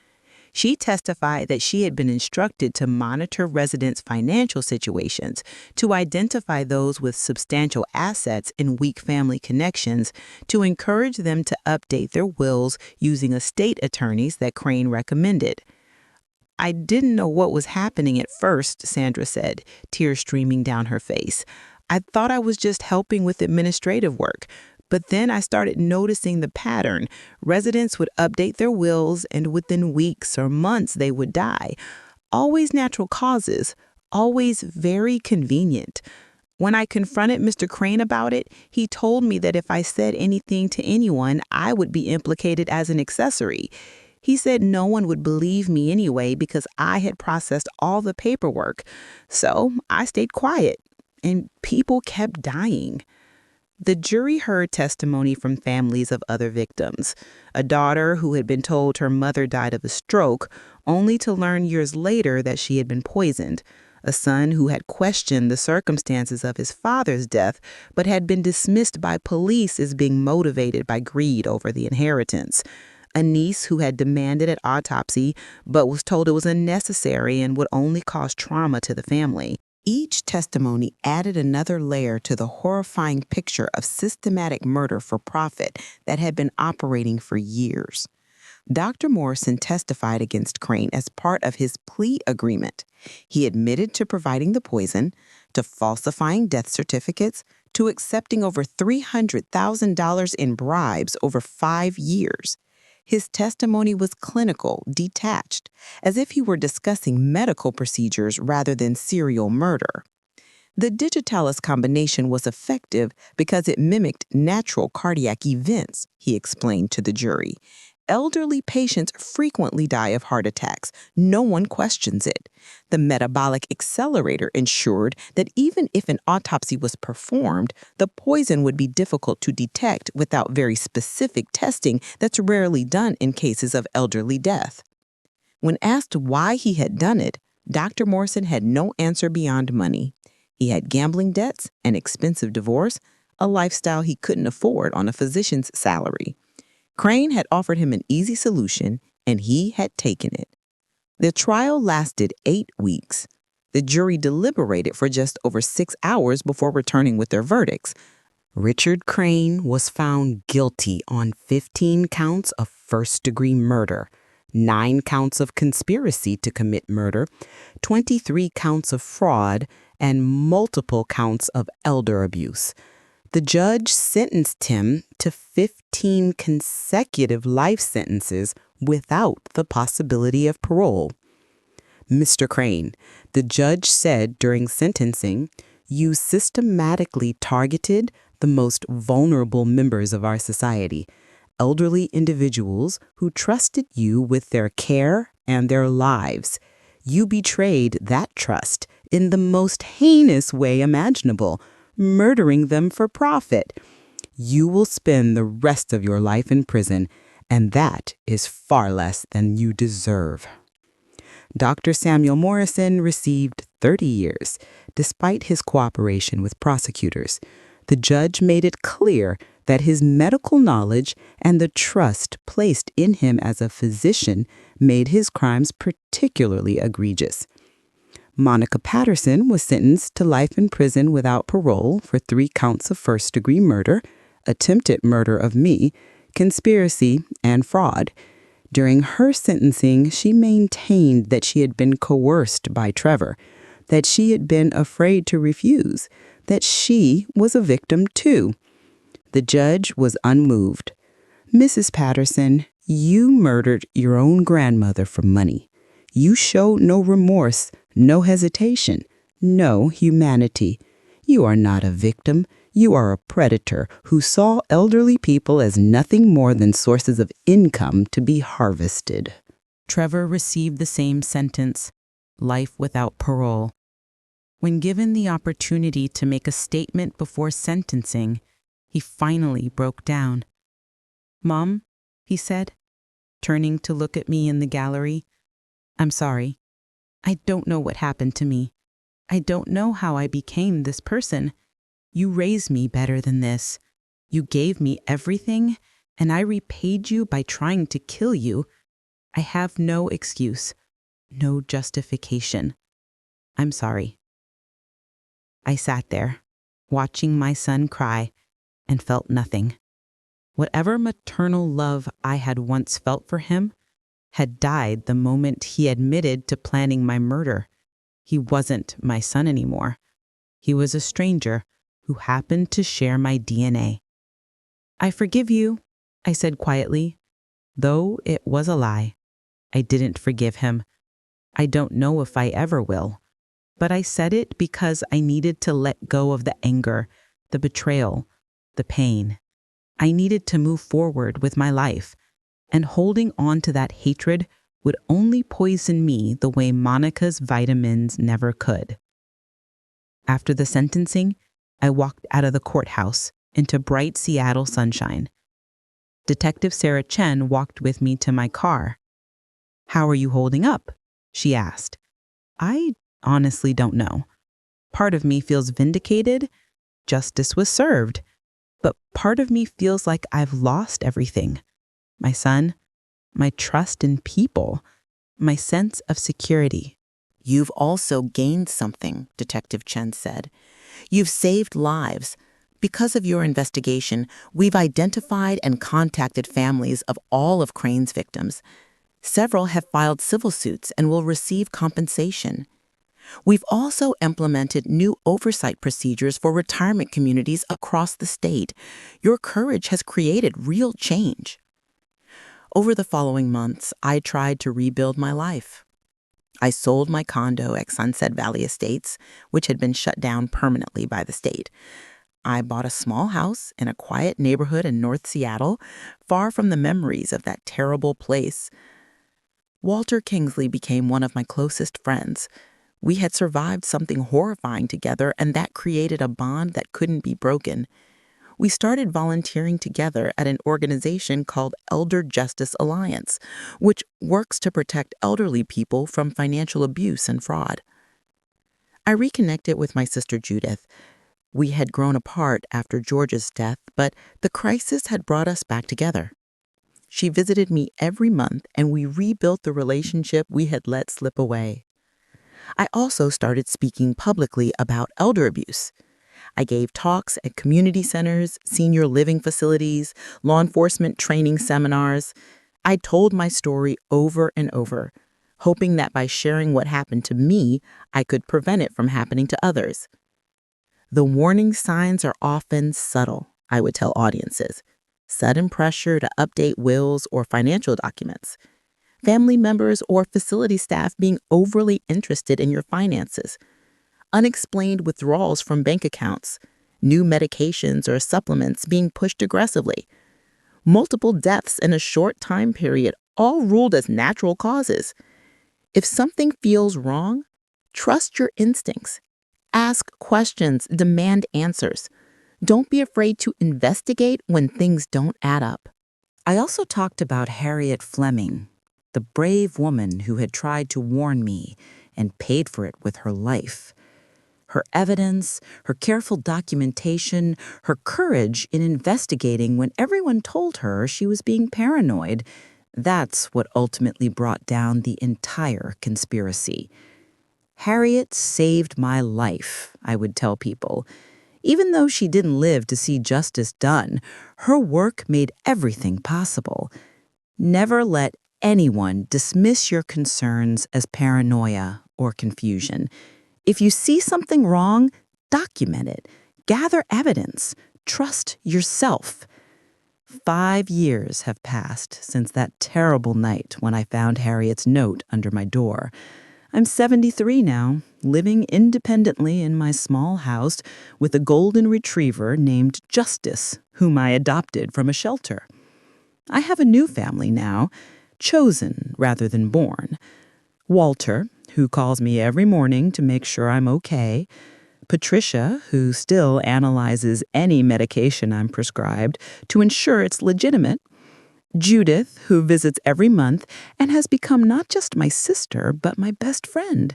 She testified that she had been instructed to monitor residents' financial situations, to identify those with substantial assets and weak family connections, to encourage them to update their wills using estate attorneys that Crane recommended. "I didn't know what was happening at first," Sandra said, tears streaming down her face. "I thought I was just helping with administrative work. But then I started noticing the pattern. Residents would update their wills, and within weeks or months they would die. Always natural causes, always very convenient. When I confronted Mr. Crane about it, he told me that if I said anything to anyone, I would be implicated as an accessory. He said no one would believe me anyway because I had processed all the paperwork. So I stayed quiet, and people kept dying." The jury heard testimony from families of other victims. A daughter who had been told her mother died of a stroke, only to learn years later that she had been poisoned. A son who had questioned the circumstances of his father's death, but had been dismissed by police as being motivated by greed over the inheritance. A niece who had demanded an autopsy, but was told it was unnecessary and would only cause trauma to the family. Each testimony added another layer to the horrifying picture of systematic murder for profit that had been operating for years. Dr. Morrison testified against Crane as part of his plea agreement. He admitted to providing the poison, to falsifying death certificates, to accepting over $300,000 in bribes over 5 years. His testimony was clinical, detached, as if he were discussing medical procedures rather than serial murder. The digitalis combination was effective because it mimicked natural cardiac events, he explained to the jury. Elderly patients frequently die of heart attacks. No one questions it. The metabolic accelerator ensured that even if an autopsy was performed, the poison would be difficult to detect without very specific testing that's rarely done in cases of elderly death. When asked why he had done it, Dr. Morrison had no answer beyond money. He had gambling debts, an expensive divorce, a lifestyle he couldn't afford on a physician's salary. Crane had offered him an easy solution, and he had taken it. The trial lasted 8 weeks. The jury deliberated for just over 6 hours before returning with their verdicts. Richard Crane was found guilty on 15 counts of first-degree murder, 9 counts of conspiracy to commit murder, 23 counts of fraud, and multiple counts of elder abuse. The judge sentenced him to 15 consecutive life sentences without the possibility of parole. Mr. Crane, the judge said during sentencing, you systematically targeted the most vulnerable members of our society, elderly individuals who trusted you with their care and their lives. You betrayed that trust in the most heinous way imaginable, murdering them for profit. You will spend the rest of your life in prison, and that is far less than you deserve. Dr. Samuel Morrison received 30 years, despite his cooperation with prosecutors. The judge made it clear that his medical knowledge and the trust placed in him as a physician made his crimes particularly egregious. Monica Patterson was sentenced to life in prison without parole for 3 counts of first-degree murder, attempted murder of me, conspiracy, and fraud. During her sentencing, she maintained that she had been coerced by Trevor, that she had been afraid to refuse, that she was a victim too. The judge was unmoved. Mrs. Patterson, you murdered your own grandmother for money. You showed no remorse, no hesitation, no humanity. You are not a victim. You are a predator who saw elderly people as nothing more than sources of income to be harvested. Trevor received the same sentence, life without parole. When given the opportunity to make a statement before sentencing, he finally broke down. "Mom," he said, turning to look at me in the gallery, "I'm sorry. I don't know what happened to me. I don't know how I became this person. You raised me better than this. You gave me everything, and I repaid you by trying to kill you. I have no excuse, no justification. I'm sorry." I sat there, watching my son cry, and felt nothing. Whatever maternal love I had once felt for him had died the moment he admitted to planning my murder. He wasn't my son anymore. He was a stranger who happened to share my DNA. "I forgive you," I said quietly, though it was a lie. I didn't forgive him. I don't know if I ever will. But I said it because I needed to let go of the anger, the betrayal, the pain. I needed to move forward with my life, and holding on to that hatred would only poison me the way Monica's vitamins never could. After the sentencing, I walked out of the courthouse into bright Seattle sunshine. Detective Sarah Chen walked with me to my car. "How are you holding up?" she asked. I honestly don't know. Part of me feels vindicated. Justice was served. But part of me feels like I've lost everything. My son, my trust in people, my sense of security. You've also gained something, Detective Chen said. You've saved lives. Because of your investigation, we've identified and contacted families of all of Crane's victims. Several have filed civil suits and will receive compensation. We've also implemented new oversight procedures for retirement communities across the state. Your courage has created real change. Over the following months, I tried to rebuild my life. I sold my condo at Sunset Valley Estates, which had been shut down permanently by the state. I bought a small house in a quiet neighborhood in North Seattle, far from the memories of that terrible place. Walter Kingsley became one of my closest friends. We had survived something horrifying together, and that created a bond that couldn't be broken. We started volunteering together at an organization called Elder Justice Alliance, which works to protect elderly people from financial abuse and fraud. I reconnected with my sister Judith. We had grown apart after George's death, but the crisis had brought us back together. She visited me every month, and we rebuilt the relationship we had let slip away. I also started speaking publicly about elder abuse. I gave talks at community centers, senior living facilities, law enforcement training seminars. I told my story over and over, hoping that by sharing what happened to me, I could prevent it from happening to others. The warning signs are often subtle, I would tell audiences. sudden pressure to update wills or financial documents, family members or facility staff being overly interested in your finances, unexplained withdrawals from bank accounts, new medications or supplements being pushed aggressively, multiple deaths in a short time period, all ruled as natural causes. If something feels wrong, trust your instincts. Ask questions, demand answers. Don't be afraid to investigate when things don't add up. I also talked about Harriet Fleming, the brave woman who had tried to warn me and paid for it with her life. Her evidence, her careful documentation, her courage in investigating when everyone told her she was being paranoid, that's what ultimately brought down the entire conspiracy. Harriet saved my life, I would tell people. Even though she didn't live to see justice done, her work made everything possible. Never let anyone dismiss your concerns as paranoia or confusion. If you see something wrong, document it. Gather evidence. Trust yourself. 5 years have passed since that terrible night when I found Harriet's note under my door. I'm 73 now, living independently in my small house with a golden retriever named Justice, whom I adopted from a shelter. I have a new family now, chosen rather than born. Walter, who calls me every morning to make sure I'm okay. Patricia, who still analyzes any medication I'm prescribed to ensure it's legitimate. Judith, who visits every month and has become not just my sister, but my best friend.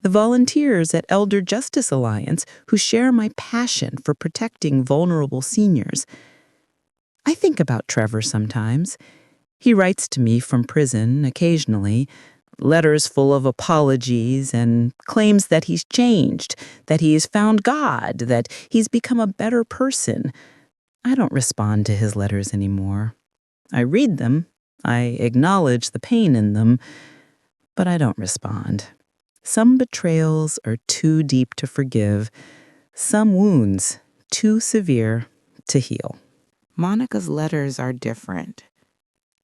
The volunteers at Elder Justice Alliance who share my passion for protecting vulnerable seniors. I think about Trevor sometimes. He writes to me from prison occasionally, letters full of apologies and claims that he's changed, that he's found God, that he's become a better person. I don't respond to his letters anymore. I read them, I acknowledge the pain in them, but I don't respond. Some betrayals are too deep to forgive, some wounds too severe to heal. Monica's letters are different.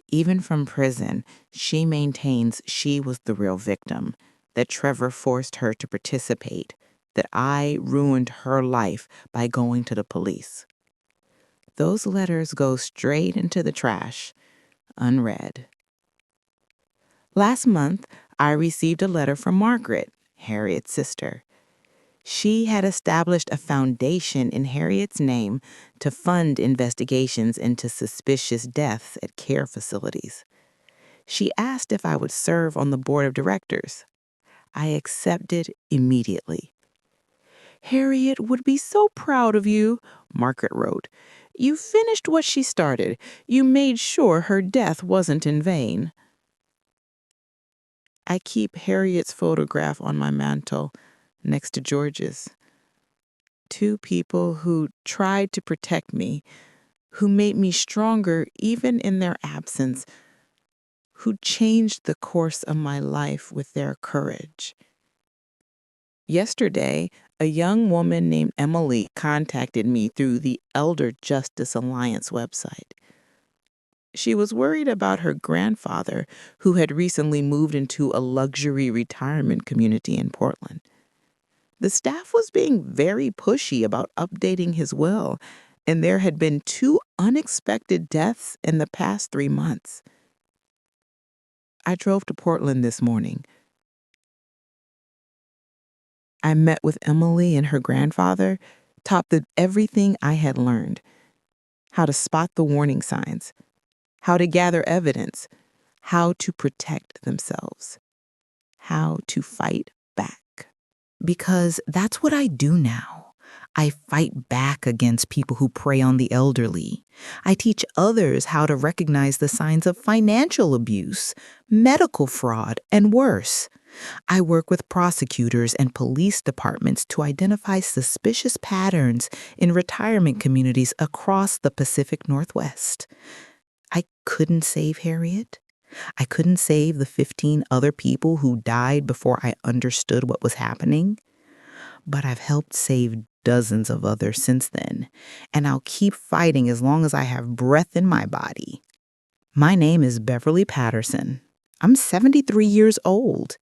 Even from prison, she maintains she was the real victim, that Trevor forced her to participate, that I ruined her life by going to the police. Those letters go straight into the trash, unread. Last month, I received a letter from Margaret, Harriet's sister. She had established a foundation in Harriet's name to fund investigations into suspicious deaths at care facilities. She asked if I would serve on the board of directors. I accepted immediately. "Harriet would be so proud of you," Margaret wrote. "You finished what she started. You made sure her death wasn't in vain." I keep Harriet's photograph on my mantle next to George's. Two people who tried to protect me, who made me stronger even in their absence, who changed the course of my life with their courage. Yesterday, a young woman named Emily contacted me through the Elder Justice Alliance website. She was worried about her grandfather, who had recently moved into a luxury retirement community in Portland. The staff was being very pushy about updating his will, and there had been 2 unexpected deaths in the past 3 months. I drove to Portland this morning. I met with Emily and her grandfather, taught them everything I had learned: how to spot the warning signs, how to gather evidence, how to protect themselves, how to fight back. Because that's what I do now. I fight back against people who prey on the elderly. I teach others how to recognize the signs of financial abuse, medical fraud, and worse. I work with prosecutors and police departments to identify suspicious patterns in retirement communities across the Pacific Northwest. I couldn't save Harriet. I couldn't save the 15 other people who died before I understood what was happening. But I've helped save dozens of others since then, and I'll keep fighting as long as I have breath in my body. My name is Beverly Patterson. I'm 73 years old.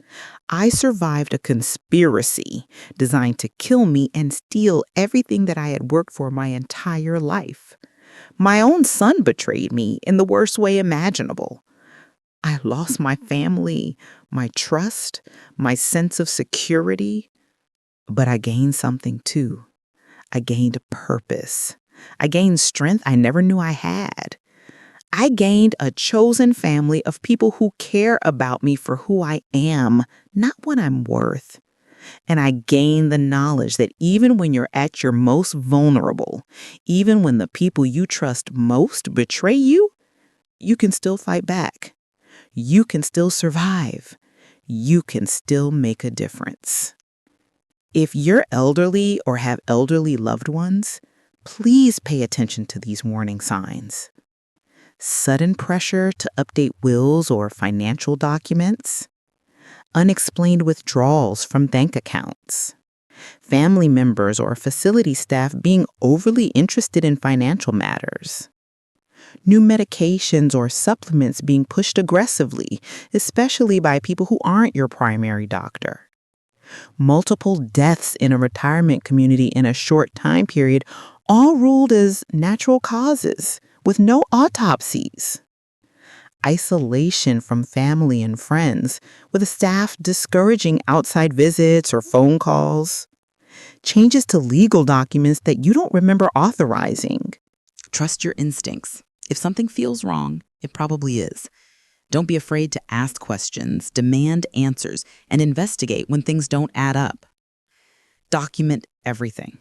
I survived a conspiracy designed to kill me and steal everything that I had worked for my entire life. My own son betrayed me in the worst way imaginable. I lost my family, my trust, my sense of security. But I gained something too. I gained purpose. I gained strength I never knew I had. I gained a chosen family of people who care about me for who I am, not what I'm worth. And I gained the knowledge that even when you're at your most vulnerable, even when the people you trust most betray you, you can still fight back. You can still survive. You can still make a difference. If you're elderly or have elderly loved ones, please pay attention to these warning signs. Sudden pressure to update wills or financial documents, unexplained withdrawals from bank accounts, family members or facility staff being overly interested in financial matters, new medications or supplements being pushed aggressively, especially by people who aren't your primary doctor, multiple deaths in a retirement community in a short time period, all ruled as natural causes, with no autopsies. Isolation from family and friends, with the staff discouraging outside visits or phone calls. Changes to legal documents that you don't remember authorizing. Trust your instincts. If something feels wrong, it probably is. Don't be afraid to ask questions, demand answers, and investigate when things don't add up. Document everything.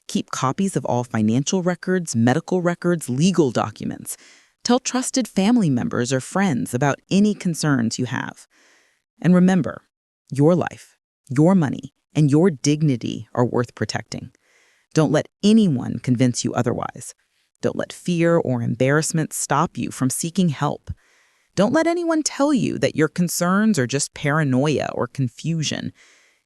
Keep copies of all financial records, medical records, legal documents. Tell trusted family members or friends about any concerns you have. And remember, your life, your money, and your dignity are worth protecting. Don't let anyone convince you otherwise. Don't let fear or embarrassment stop you from seeking help. Don't let anyone tell you that your concerns are just paranoia or confusion.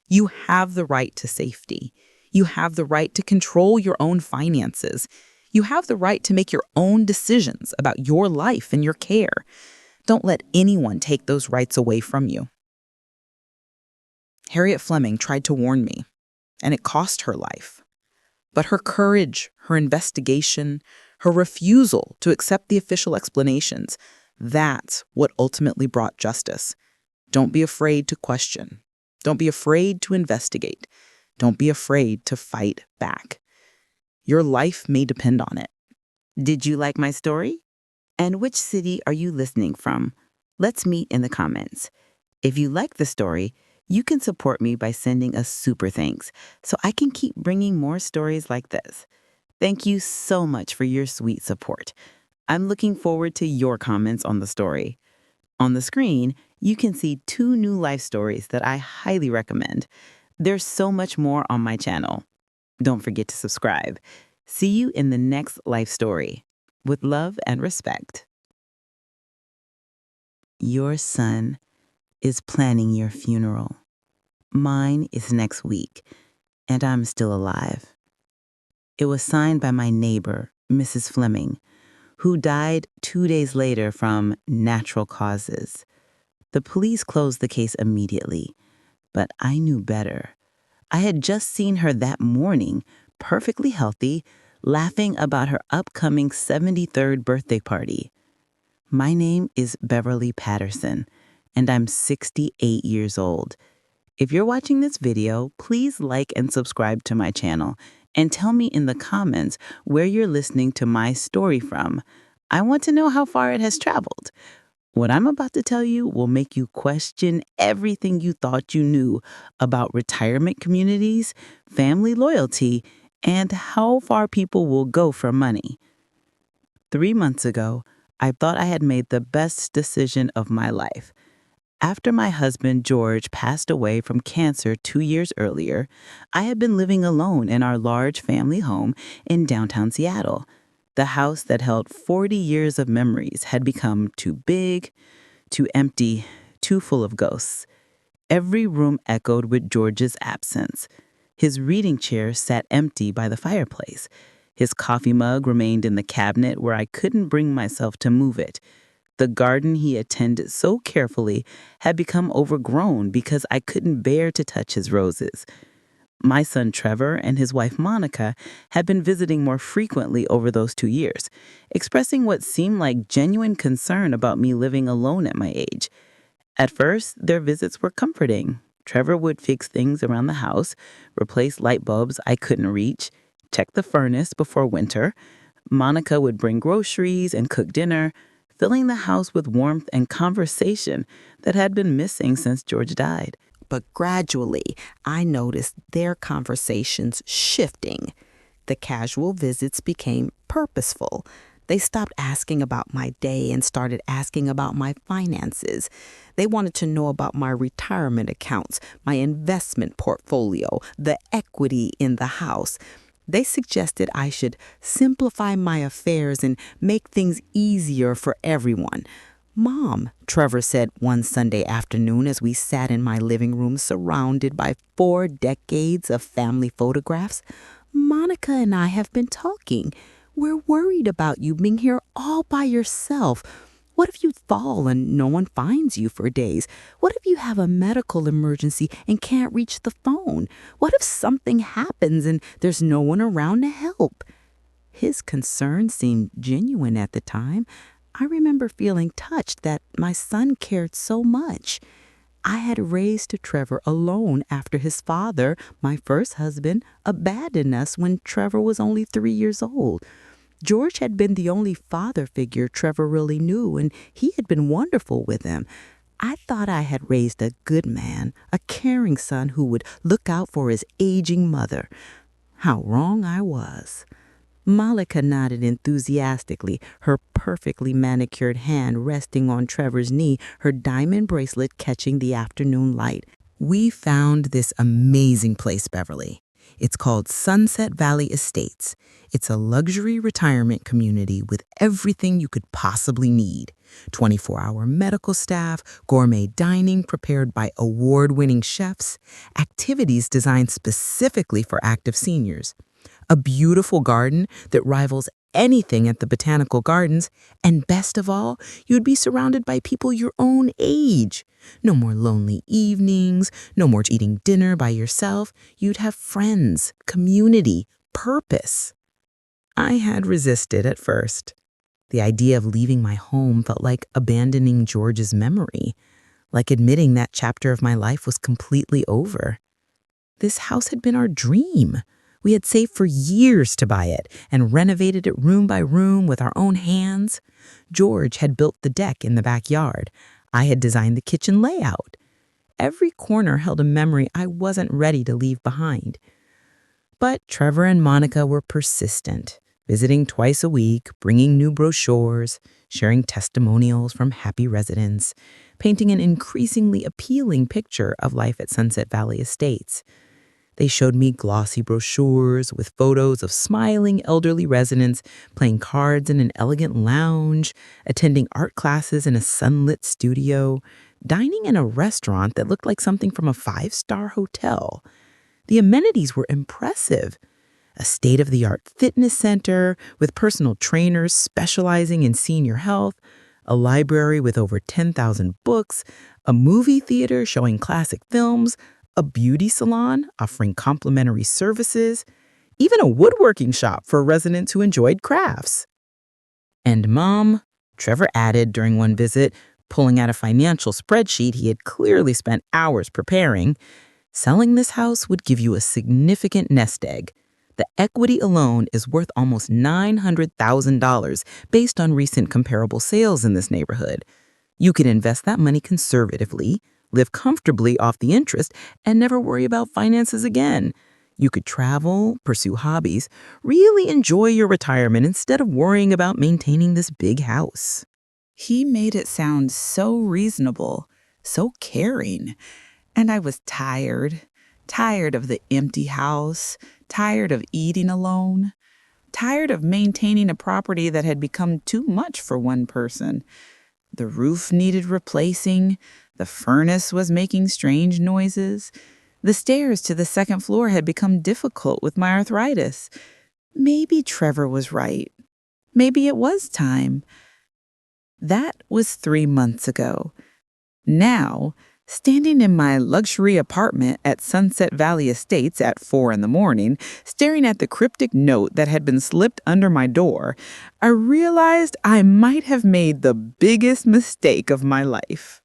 You have the right to safety. You have the right to control your own finances. You have the right to make your own decisions about your life and your care. Don't let anyone take those rights away from you. Harriet Fleming tried to warn me, and it cost her life. But her courage, her investigation, her refusal to accept the official explanations, that's what ultimately brought justice. Don't be afraid to question. Don't be afraid to investigate. Don't be afraid to fight back. Your life may depend on it. Did you like my story? And which city are you listening from? Let's meet in the comments. If you like the story, you can support me by sending a super thanks so I can keep bringing more stories like this. Thank you so much for your sweet support. I'm looking forward to your comments on the story. On the screen, you can see 2 new life stories that I highly recommend. There's so much more on my channel. Don't forget to subscribe. See you in the next life story. With love and respect. Your son is planning your funeral. Mine is next week, and I'm still alive. It was signed by my neighbor, Mrs. Fleming, who died 2 days later from natural causes. The police closed the case immediately, but I knew better. I had just seen her that morning, perfectly healthy, laughing about her upcoming 73rd birthday party. My name is Beverly Patterson, and I'm 68 years old. If you're watching this video, please like and subscribe to my channel, and tell me in the comments where you're listening to my story from. I want to know how far it has traveled. What I'm about to tell you will make you question everything you thought you knew about retirement communities, family loyalty, and how far people will go for money. 3 months ago, I thought I had made the best decision of my life. After my husband, George, passed away from cancer 2 years earlier, I had been living alone in our large family home in downtown Seattle. The house that held 40 years of memories had become too big, too empty, too full of ghosts. Every room echoed with George's absence. His reading chair sat empty by the fireplace. His coffee mug remained in the cabinet where I couldn't bring myself to move it. The garden he attended so carefully had become overgrown because I couldn't bear to touch his roses. My son Trevor and his wife Monica had been visiting more frequently over those 2 years, expressing what seemed like genuine concern about me living alone at my age. At first, their visits were comforting. Trevor would fix things around the house, replace light bulbs I couldn't reach, check the furnace before winter. Monica would bring groceries and cook dinner, filling the house with warmth and conversation that had been missing since George died. But gradually, I noticed their conversations shifting. The casual visits became purposeful. They stopped asking about my day and started asking about my finances. They wanted to know about my retirement accounts, my investment portfolio, the equity in the house. They suggested I should simplify my affairs and make things easier for everyone. "Mom," Trevor said one Sunday afternoon as we sat in my living room surrounded by 4 decades of family photographs, "Monica and I have been talking. We're worried about you being here all by yourself. What if you fall and no one finds you for days? What if you have a medical emergency and can't reach the phone? What if something happens and there's no one around to help?" His concern seemed genuine at the time. I remember feeling touched that my son cared so much. I had raised Trevor alone after his father, my first husband, abandoned us when Trevor was only 3 years old. George had been the only father figure Trevor really knew, and he had been wonderful with him. I thought I had raised a good man, a caring son who would look out for his aging mother. How wrong I was. Monica nodded enthusiastically, her perfectly manicured hand resting on Trevor's knee, her diamond bracelet catching the afternoon light. "We found this amazing place, Beverly. It's called Sunset Valley Estates. It's a luxury retirement community with everything you could possibly need. 24-hour medical staff, gourmet dining prepared by award-winning chefs, activities designed specifically for active seniors, a beautiful garden that rivals anything at the botanical gardens, and best of all, you'd be surrounded by people your own age. No more lonely evenings, no more eating dinner by yourself. You'd have friends, community, purpose." I had resisted at first. The idea of leaving my home felt like abandoning George's memory, like admitting that chapter of my life was completely over. This house had been our dream. We had saved for years to buy it and renovated it room by room with our own hands. George had built the deck in the backyard. I had designed the kitchen layout. Every corner held a memory I wasn't ready to leave behind. But Trevor and Monica were persistent, visiting twice a week, bringing new brochures, sharing testimonials from happy residents, painting an increasingly appealing picture of life at Sunset Valley Estates. They showed me glossy brochures with photos of smiling elderly residents playing cards in an elegant lounge, attending art classes in a sunlit studio, dining in a restaurant that looked like something from a 5-star hotel. The amenities were impressive. A state-of-the-art fitness center with personal trainers specializing in senior health, a library with over 10,000 books, a movie theater showing classic films, a beauty salon offering complimentary services, even a woodworking shop for residents who enjoyed crafts. "And Mom," Trevor added during one visit, pulling out a financial spreadsheet he had clearly spent hours preparing, "selling this house would give you a significant nest egg. The equity alone is worth almost $900,000 based on recent comparable sales in this neighborhood. You could invest that money conservatively, live comfortably off the interest, and never worry about finances again. You could travel, pursue hobbies, really enjoy your retirement instead of worrying about maintaining this big house." He made it sound so reasonable, so caring. And I was tired of the empty house, tired of eating alone, tired of maintaining a property that had become too much for one person. The roof needed replacing, the furnace was making strange noises, The stairs to the second floor had become difficult with my arthritis. Maybe Trevor was right. Maybe it was time. That was 3 months ago. Now, standing in my luxury apartment at Sunset Valley Estates at 4 in the morning, staring at the cryptic note that had been slipped under my door, I realized I might have made the biggest mistake of my life.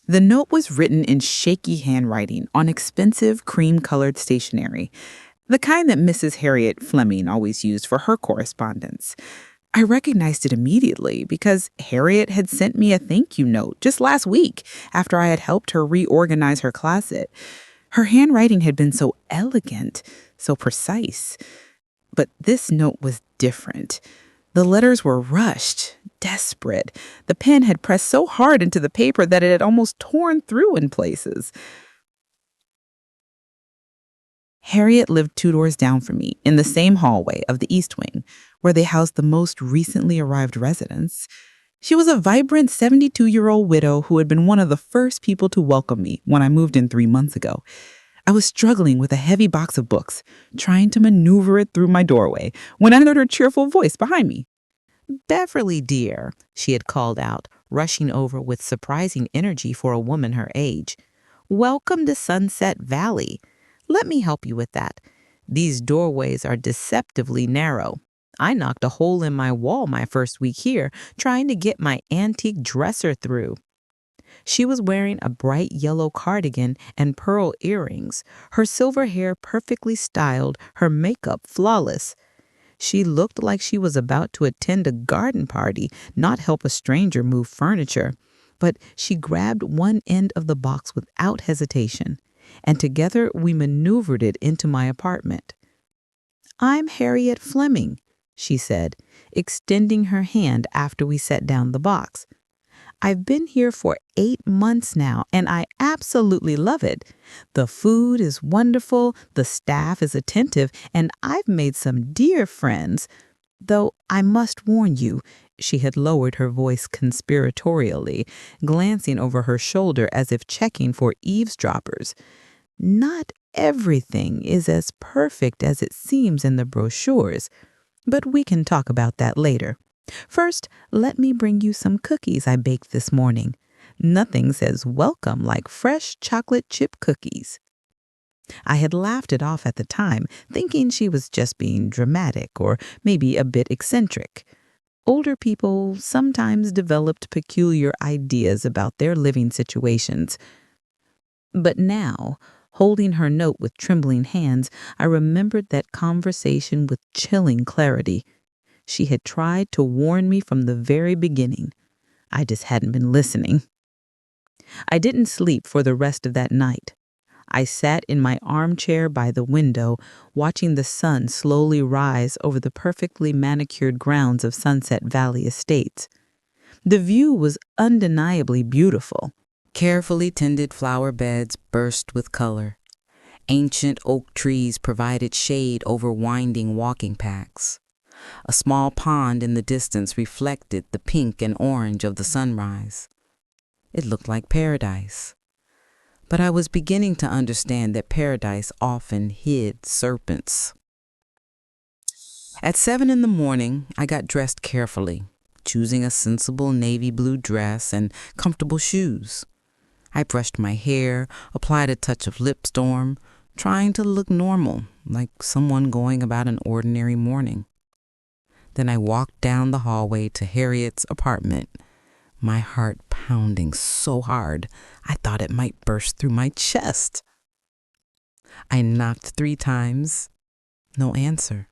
The note was written in shaky handwriting on expensive cream-colored stationery, the kind that Mrs. Harriet Fleming always used for her correspondence. I recognized it immediately because Harriet had sent me a thank you note just last week after I had helped her reorganize her closet. Her handwriting had been so elegant, so precise. But this note was different. The letters were rushed, desperate. The pen had pressed so hard into the paper that it had almost torn through in places. Harriet lived 2 doors down from me in the same hallway of the East Wing, where they housed the most recently arrived residents. She was a vibrant 72-year-old widow who had been one of the first people to welcome me when I moved in 3 months ago. I was struggling with a heavy box of books, trying to maneuver it through my doorway, when I heard her cheerful voice behind me. "Beverly, dear," she had called out, rushing over with surprising energy for a woman her age. "Welcome to Sunset Valley. Let me help you with that. These doorways are deceptively narrow. I knocked a hole in my wall my first week here, trying to get my antique dresser through." She was wearing a bright yellow cardigan and pearl earrings, her silver hair perfectly styled, her makeup flawless. She looked like she was about to attend a garden party, not help a stranger move furniture. But she grabbed one end of the box without hesitation, and together we maneuvered it into my apartment. "I'm Harriet Fleming," she said, extending her hand after we set down the box. "I've been here for 8 months now, and I absolutely love it. The food is wonderful, the staff is attentive, and I've made some dear friends. Though I must warn you," she had lowered her voice conspiratorially, glancing over her shoulder as if checking for eavesdroppers, "not everything is as perfect as it seems in the brochures, but we can talk about that later. First, let me bring you some cookies I baked this morning. Nothing says welcome like fresh chocolate chip cookies." I had laughed it off at the time, thinking she was just being dramatic or maybe a bit eccentric. Older people sometimes developed peculiar ideas about their living situations. But now, holding her note with trembling hands, I remembered that conversation with chilling clarity. She had tried to warn me from the very beginning. I just hadn't been listening. I didn't sleep for the rest of that night. I sat in my armchair by the window, watching the sun slowly rise over the perfectly manicured grounds of Sunset Valley Estates. The view was undeniably beautiful. Carefully tended flower beds burst with color. Ancient oak trees provided shade over winding walking paths. A small pond in the distance reflected the pink and orange of the sunrise. It looked like paradise. But I was beginning to understand that paradise often hid serpents. At 7 in the morning, I got dressed carefully, choosing a sensible navy blue dress and comfortable shoes. I brushed my hair, applied a touch of lip balm, trying to look normal, like someone going about an ordinary morning. Then I walked down the hallway to Harriet's apartment, my heart pounding so hard I thought it might burst through my chest. I knocked 3 times. No answer.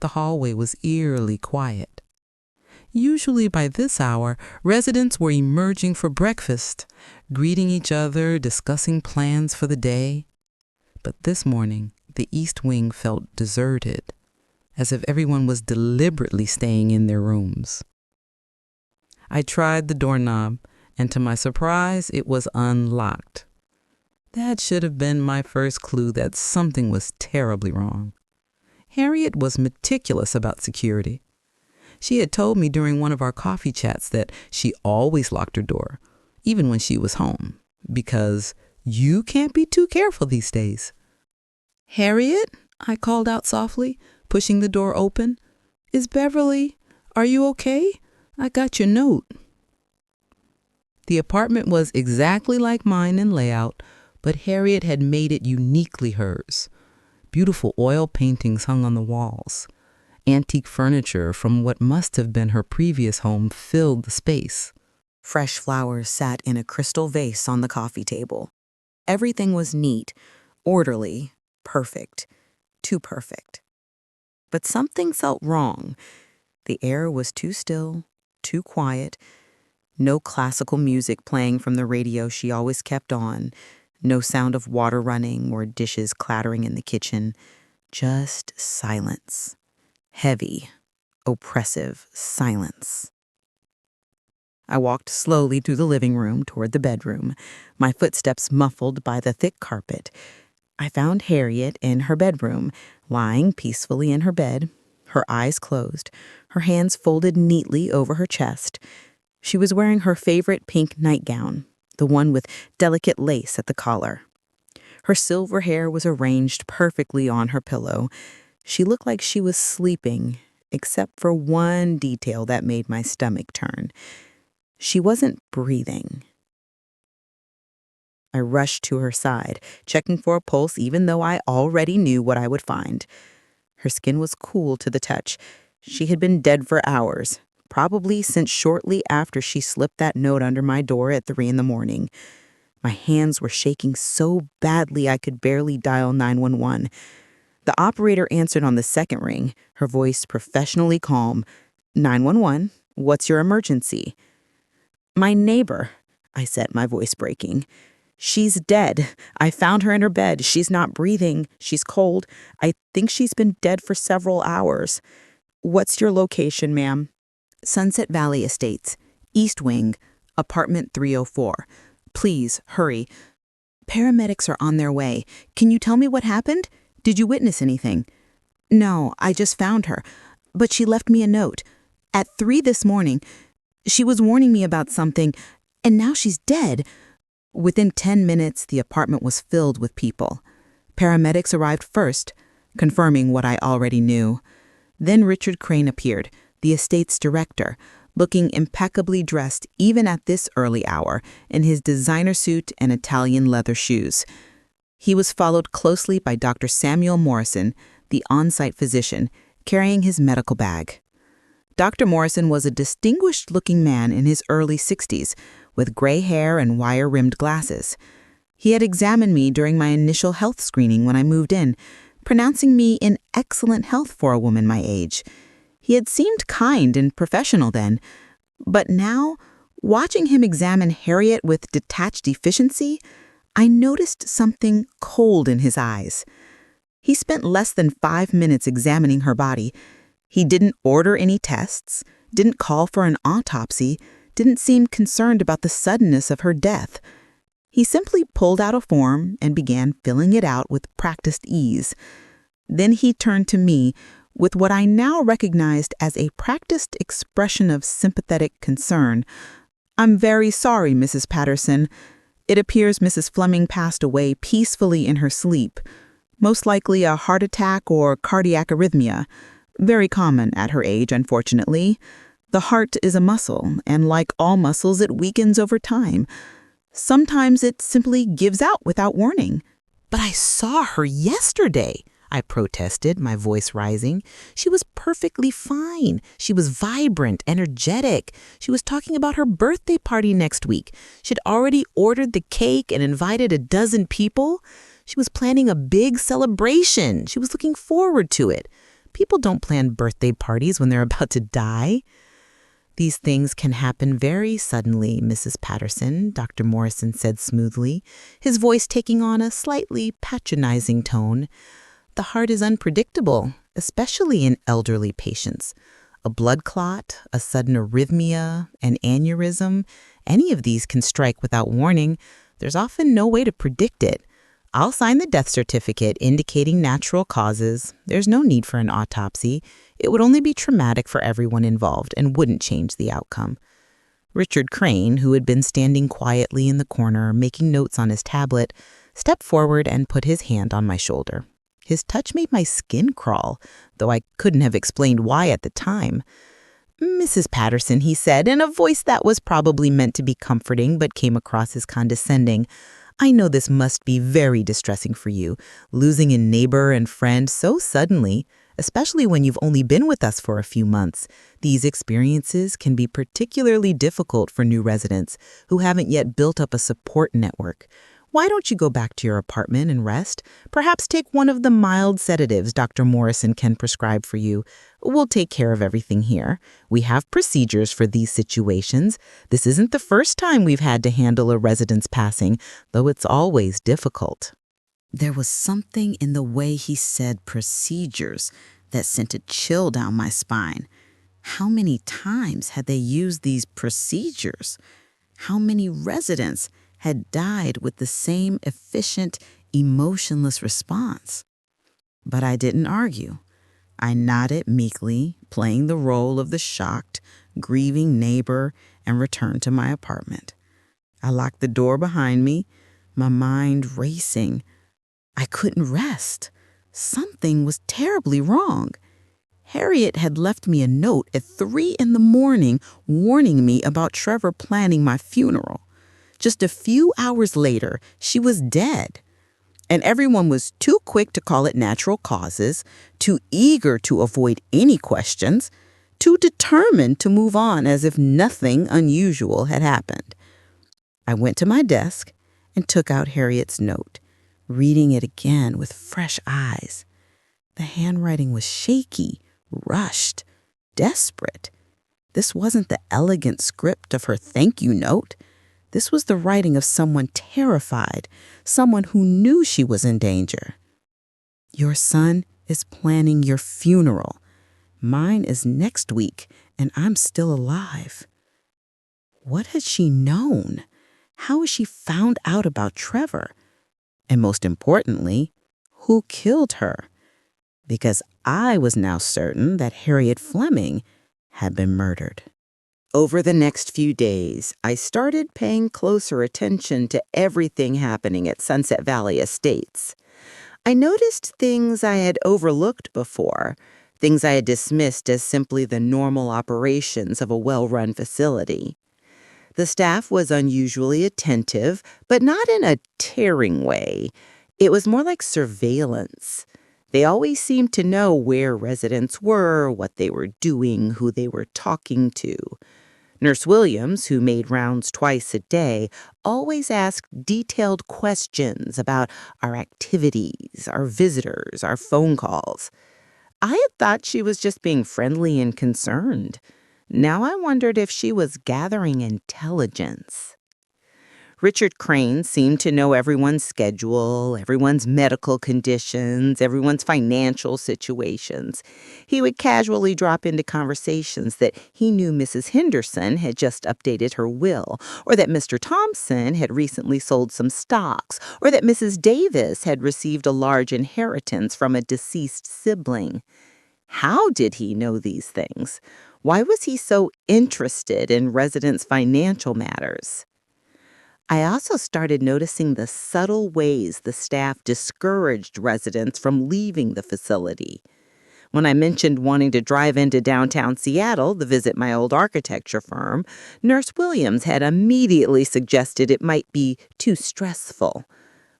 The hallway was eerily quiet. Usually by this hour, residents were emerging for breakfast, greeting each other, discussing plans for the day. But this morning, the East Wing felt deserted, as if everyone was deliberately staying in their rooms. I tried the doorknob, and to my surprise, it was unlocked. That should have been my first clue that something was terribly wrong. Harriet was meticulous about security. She had told me during one of our coffee chats that she always locked her door, even when she was home, because You can't be too careful these days." "Harriet," I called out softly, pushing the door open. "Is Beverly? Are you okay? I got your note." The apartment was exactly like mine in layout, but Harriet had made it uniquely hers. Beautiful oil paintings hung on the walls. Antique furniture from what must have been her previous home filled the space. Fresh flowers sat in a crystal vase on the coffee table. Everything was neat, orderly, perfect, too perfect. But something felt wrong. The air was too still, too quiet. No classical music playing from the radio she always kept on. No sound of water running or dishes clattering in the kitchen. Just silence. Heavy, oppressive silence. I walked slowly through the living room toward the bedroom, my footsteps muffled by the thick carpet. I found Harriet in her bedroom, lying peacefully in her bed, her eyes closed, her hands folded neatly over her chest. She was wearing her favorite pink nightgown, the one with delicate lace at the collar. Her silver hair was arranged perfectly on her pillow. She looked like she was sleeping, except for one detail that made my stomach turn. She wasn't breathing. I rushed to her side, checking for a pulse even though I already knew what I would find. Her skin was cool to the touch. She had been dead for hours, probably since shortly after she slipped that note under my door at 3 a.m. My hands were shaking so badly I could barely dial 911. The operator answered on the second ring, her voice professionally calm. 911, what's your emergency? My neighbor, I said, my voice breaking. She's dead. I found her in her bed. She's not breathing. She's cold. I think she's been dead for several hours. What's your location, ma'am? Sunset Valley Estates, East Wing, apartment 304. Please, hurry. Paramedics are on their way. Can you tell me what happened? Did you witness anything? No, I just found her. But she left me a note. At 3 this morning, she was warning me about something, and now she's dead. Within 10 minutes, the apartment was filled with people. Paramedics arrived first, confirming what I already knew. Then Richard Crane appeared, the estate's director, looking impeccably dressed even at this early hour in his designer suit and Italian leather shoes. He was followed closely by Dr. Samuel Morrison, the on-site physician, carrying his medical bag. Dr. Morrison was a distinguished-looking man in his early 60s, with gray hair and wire-rimmed glasses. He had examined me during my initial health screening when I moved in, pronouncing me in excellent health for a woman my age. He had seemed kind and professional then, but now, watching him examine Harriet with detached efficiency, I noticed something cold in his eyes. He spent less than 5 minutes examining her body. He didn't order any tests, didn't call for an autopsy, didn't seem concerned about the suddenness of her death. He simply pulled out a form and began filling it out with practiced ease. Then he turned to me with what I now recognized as a practiced expression of sympathetic concern. "I'm very sorry, Mrs. Patterson. It appears Mrs. Fleming passed away peacefully in her sleep, most likely a heart attack or cardiac arrhythmia. Very common at her age, unfortunately. The heart is a muscle, and like all muscles, it weakens over time. Sometimes it simply gives out without warning." "But I saw her yesterday," I protested, my voice rising. "She was perfectly fine. She was vibrant, energetic. She was talking about her birthday party next week. She'd already ordered the cake and invited a dozen people. She was planning a big celebration. She was looking forward to it. People don't plan birthday parties when they're about to die." "These things can happen very suddenly, Mrs. Patterson," Dr. Morrison said smoothly, his voice taking on a slightly patronizing tone. "The heart is unpredictable, especially in elderly patients. A blood clot, a sudden arrhythmia, an aneurysm, any of these can strike without warning. There's often no way to predict it. I'll sign the death certificate indicating natural causes. There's no need for an autopsy. It would only be traumatic for everyone involved and wouldn't change the outcome." Richard Crane, who had been standing quietly in the corner making notes on his tablet, stepped forward and put his hand on my shoulder. His touch made my skin crawl, though I couldn't have explained why at the time. "Mrs. Patterson," he said, in a voice that was probably meant to be comforting but came across as condescending, "I know this must be very distressing for you, losing a neighbor and friend so suddenly, especially when you've only been with us for a few months. These experiences can be particularly difficult for new residents who haven't yet built up a support network. Why don't you go back to your apartment and rest? Perhaps take one of the mild sedatives Dr. Morrison can prescribe for you. We'll take care of everything here. We have procedures for these situations. This isn't the first time we've had to handle a resident's passing, though it's always difficult." There was something in the way he said procedures that sent a chill down my spine. How many times had they used these procedures? How many residents had died with the same efficient, emotionless response? But I didn't argue. I nodded meekly, playing the role of the shocked, grieving neighbor, and returned to my apartment. I locked the door behind me, my mind racing. I couldn't rest. Something was terribly wrong. Harriet had left me a note at 3 a.m. warning me about Trevor planning my funeral. Just a few hours later, she was dead. And everyone was too quick to call it natural causes, too eager to avoid any questions, too determined to move on as if nothing unusual had happened. I went to my desk and took out Harriet's note, reading it again with fresh eyes. The handwriting was shaky, rushed, desperate. This wasn't the elegant script of her thank you note. This was the writing of someone terrified, someone who knew she was in danger. "Your son is planning your funeral. Mine is next week, and I'm still alive." What had she known? How had she found out about Trevor? And most importantly, who killed her? Because I was now certain that Harriet Fleming had been murdered. Over the next few days, I started paying closer attention to everything happening at Sunset Valley Estates. I noticed things I had overlooked before, things I had dismissed as simply the normal operations of a well-run facility. The staff was unusually attentive, but not in a tearing way. It was more like surveillance. They always seemed to know where residents were, what they were doing, who they were talking to. Nurse Williams, who made rounds twice a day, always asked detailed questions about our activities, our visitors, our phone calls. I had thought she was just being friendly and concerned. Now I wondered if she was gathering intelligence. Richard Crane seemed to know everyone's schedule, everyone's medical conditions, everyone's financial situations. He would casually drop into conversations that he knew Mrs. Henderson had just updated her will, or that Mr. Thompson had recently sold some stocks, or that Mrs. Davis had received a large inheritance from a deceased sibling. How did he know these things? Why was he so interested in residents' financial matters? I also started noticing the subtle ways the staff discouraged residents from leaving the facility. When I mentioned wanting to drive into downtown Seattle to visit my old architecture firm, Nurse Williams had immediately suggested it might be too stressful.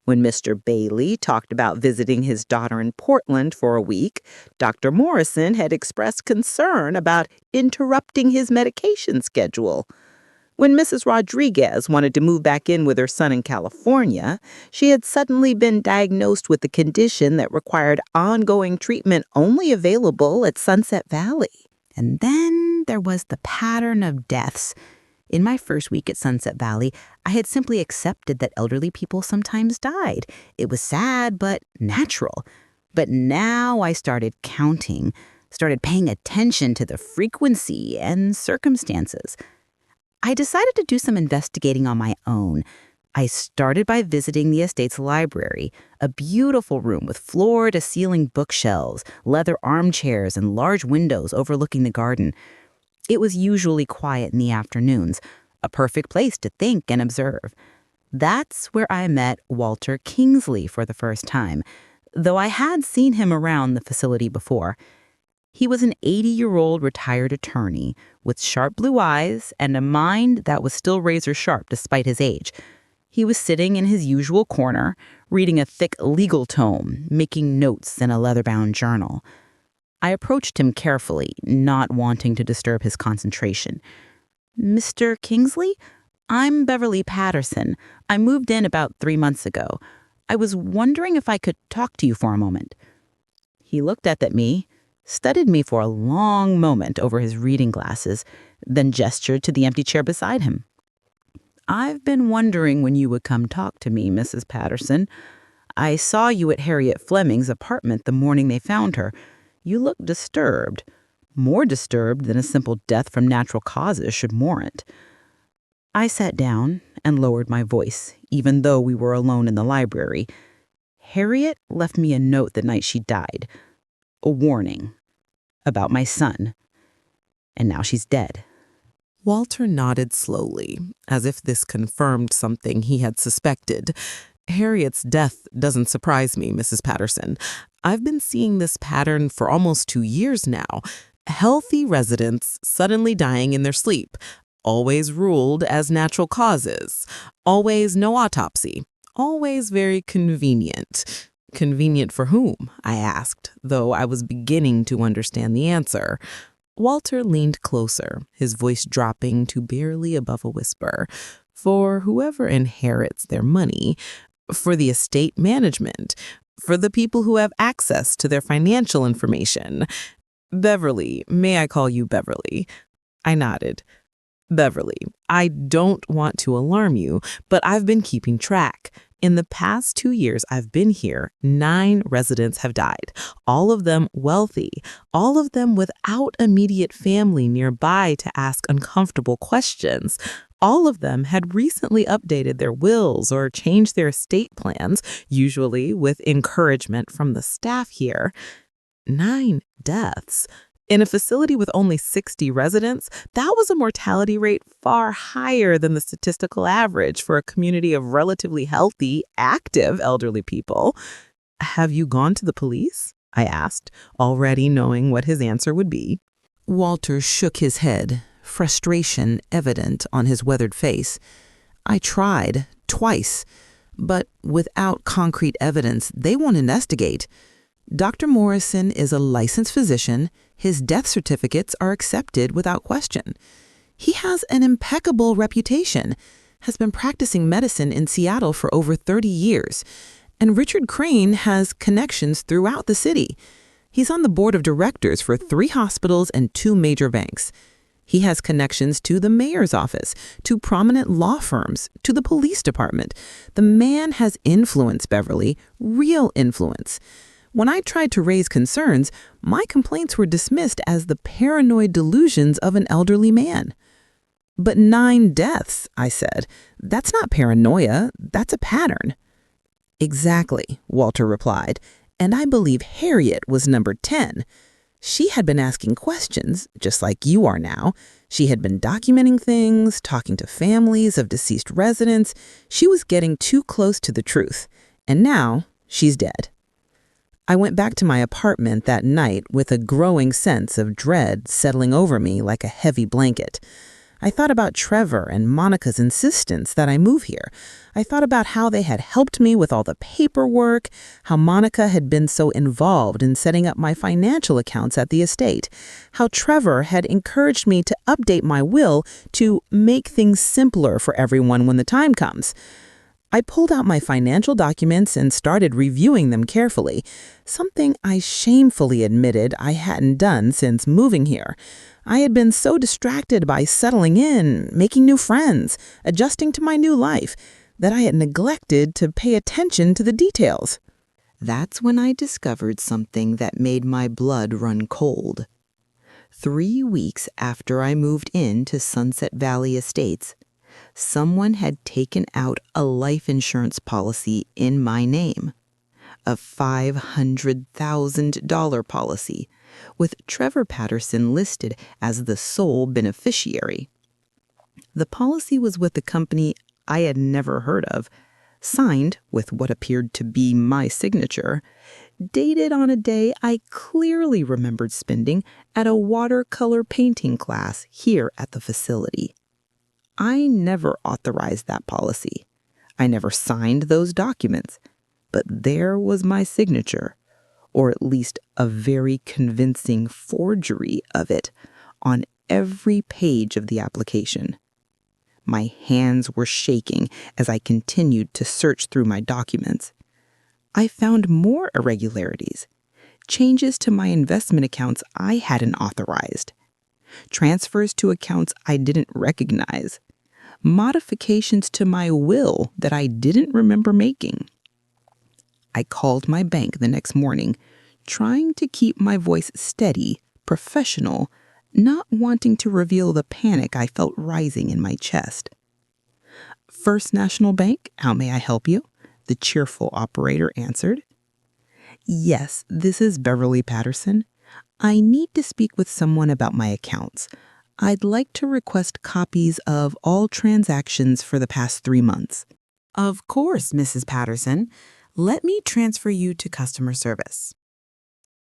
When Mr. Bailey talked about visiting his daughter in Portland for a week, Dr. Morrison had expressed concern about interrupting his medication schedule. When Mrs. Rodriguez wanted to move back in with her son in California, she had suddenly been diagnosed with a condition that required ongoing treatment only available at Sunset Valley. And then there was the pattern of deaths. In my first week at Sunset Valley, I had simply accepted that elderly people sometimes died. It was sad, but natural. But now I started counting, started paying attention to the frequency and circumstances. I decided to do some investigating on my own. I started by visiting the estate's library, a beautiful room with floor-to-ceiling bookshelves, leather armchairs, and large windows overlooking the garden. It was usually quiet in the afternoons. a perfect place to think and observe. That's where I met Walter Kingsley for the first time, though I had seen him around the facility before. He was an 80-year-old retired attorney with sharp blue eyes and a mind that was still razor sharp despite his age. He was sitting in his usual corner, reading a thick legal tome, making notes in a leather-bound journal. I approached him carefully, not wanting to disturb his concentration. "Mr. Kingsley? I'm Beverly Patterson. I moved in about 3 months ago. I was wondering if I could talk to you for a moment." He looked up at me, studied me for a long moment over his reading glasses, then gestured to the empty chair beside him. "I've been wondering when you would come talk to me, Mrs. Patterson. I saw you at Harriet Fleming's apartment the morning they found her. You looked disturbed, more disturbed than a simple death from natural causes should warrant." I sat down and lowered my voice, even though we were alone in the library. Harriet left me a note the night she died, a warning about my son, and now she's dead. Walter nodded slowly, as if this confirmed something he had suspected. "Harriet's death doesn't surprise me, Mrs. Patterson. I've been seeing this pattern for almost 2 years now. Healthy residents suddenly dying in their sleep, always ruled as natural causes, always no autopsy, always very convenient." "Convenient for whom?" I asked, though I was beginning to understand the answer. Walter leaned closer, his voice dropping to barely above a whisper. "For whoever inherits their money, for the estate management, for the people who have access to their financial information. Beverly, may I call you Beverly?" I nodded. "Beverly, I don't want to alarm you, but I've been keeping track. In the past 2 years I've been here, 9 residents have died, all of them wealthy, all of them without immediate family nearby to ask uncomfortable questions. All of them had recently updated their wills or changed their estate plans, usually with encouragement from the staff here. 9 deaths. In a facility with only 60 residents, that was a mortality rate far higher than the statistical average for a community of relatively healthy, active elderly people. "Have you gone to the police?" I asked, already knowing what his answer would be. Walter shook his head, frustration evident on his weathered face. "I tried, twice, but without concrete evidence, they won't investigate. Dr. Morrison is a licensed physician. His death certificates are accepted without question. He has an impeccable reputation, has been practicing medicine in Seattle for over 30 years, and Richard Crane has connections throughout the city. He's on the board of directors for 3 hospitals and 2 major banks. He has connections to the mayor's office, to prominent law firms, to the police department. The man has influence, Beverly, real influence. When I tried to raise concerns, my complaints were dismissed as the paranoid delusions of an elderly man." "But 9 deaths," I said. "That's not paranoia, that's a pattern." "Exactly," Walter replied, "and I believe Harriet was number 10. She had been asking questions, just like you are now. She had been documenting things, talking to families of deceased residents. She was getting too close to the truth, and now she's dead." I went back to my apartment that night with a growing sense of dread settling over me like a heavy blanket. I thought about Trevor and Monica's insistence that I move here. I thought about how they had helped me with all the paperwork, how Monica had been so involved in setting up my financial accounts at the estate, how Trevor had encouraged me to update my will to make things simpler for everyone when the time comes. I pulled out my financial documents and started reviewing them carefully, something I shamefully admitted I hadn't done since moving here. I had been so distracted by settling in, making new friends, adjusting to my new life, that I had neglected to pay attention to the details. That's when I discovered something that made my blood run cold. 3 weeks after I moved in to Sunset Valley Estates, someone had taken out a life insurance policy in my name, a $500,000 policy, with Trevor Patterson listed as the sole beneficiary. The policy was with a company I had never heard of, signed with what appeared to be my signature, dated on a day I clearly remembered spending at a watercolor painting class here at the facility. I never authorized that policy. I never signed those documents, but there was my signature, or at least a very convincing forgery of it, on every page of the application. My hands were shaking as I continued to search through my documents. I found more irregularities, changes to my investment accounts I hadn't authorized, transfers to accounts I didn't recognize, modifications to my will that I didn't remember making. I called my bank the next morning, trying to keep my voice steady, professional, not wanting to reveal the panic I felt rising in my chest. "First National Bank, how may I help you?" the cheerful operator answered. "Yes, this is Beverly Patterson. I need to speak with someone about my accounts. I'd like to request copies of all transactions for the past 3 months. Of course, Mrs. Patterson. Let me transfer you to customer service.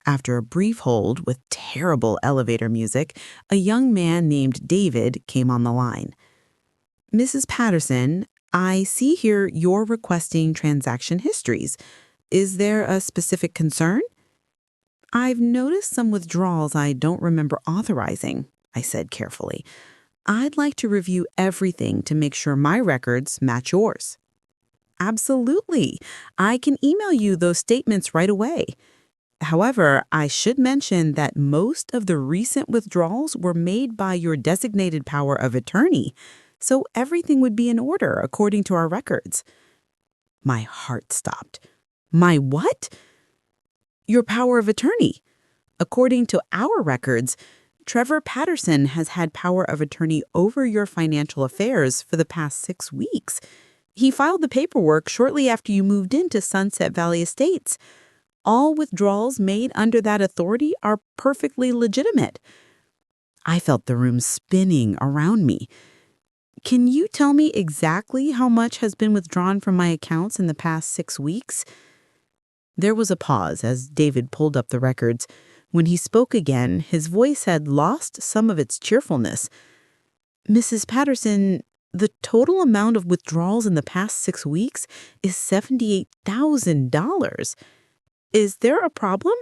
After a brief hold with terrible elevator music, a young man named David came on the line. Mrs. Patterson, I see here you're requesting transaction histories. Is there a specific concern? I've noticed some withdrawals I don't remember authorizing, I said carefully. I'd like to review everything to make sure my records match yours. Absolutely. I can email you those statements right away. However, I should mention that most of the recent withdrawals were made by your designated power of attorney, so everything would be in order according to our records. My heart stopped. My what? Your power of attorney. According to our records, Trevor Patterson has had power of attorney over your financial affairs for the past 6 weeks. He filed the paperwork shortly after you moved into Sunset Valley Estates. All withdrawals made under that authority are perfectly legitimate. I felt the room spinning around me. Can you tell me exactly how much has been withdrawn from my accounts in the past 6 weeks? There was a pause as David pulled up the records. When he spoke again, his voice had lost some of its cheerfulness. Mrs. Patterson, the total amount of withdrawals in the past 6 weeks is $78,000. Is there a problem?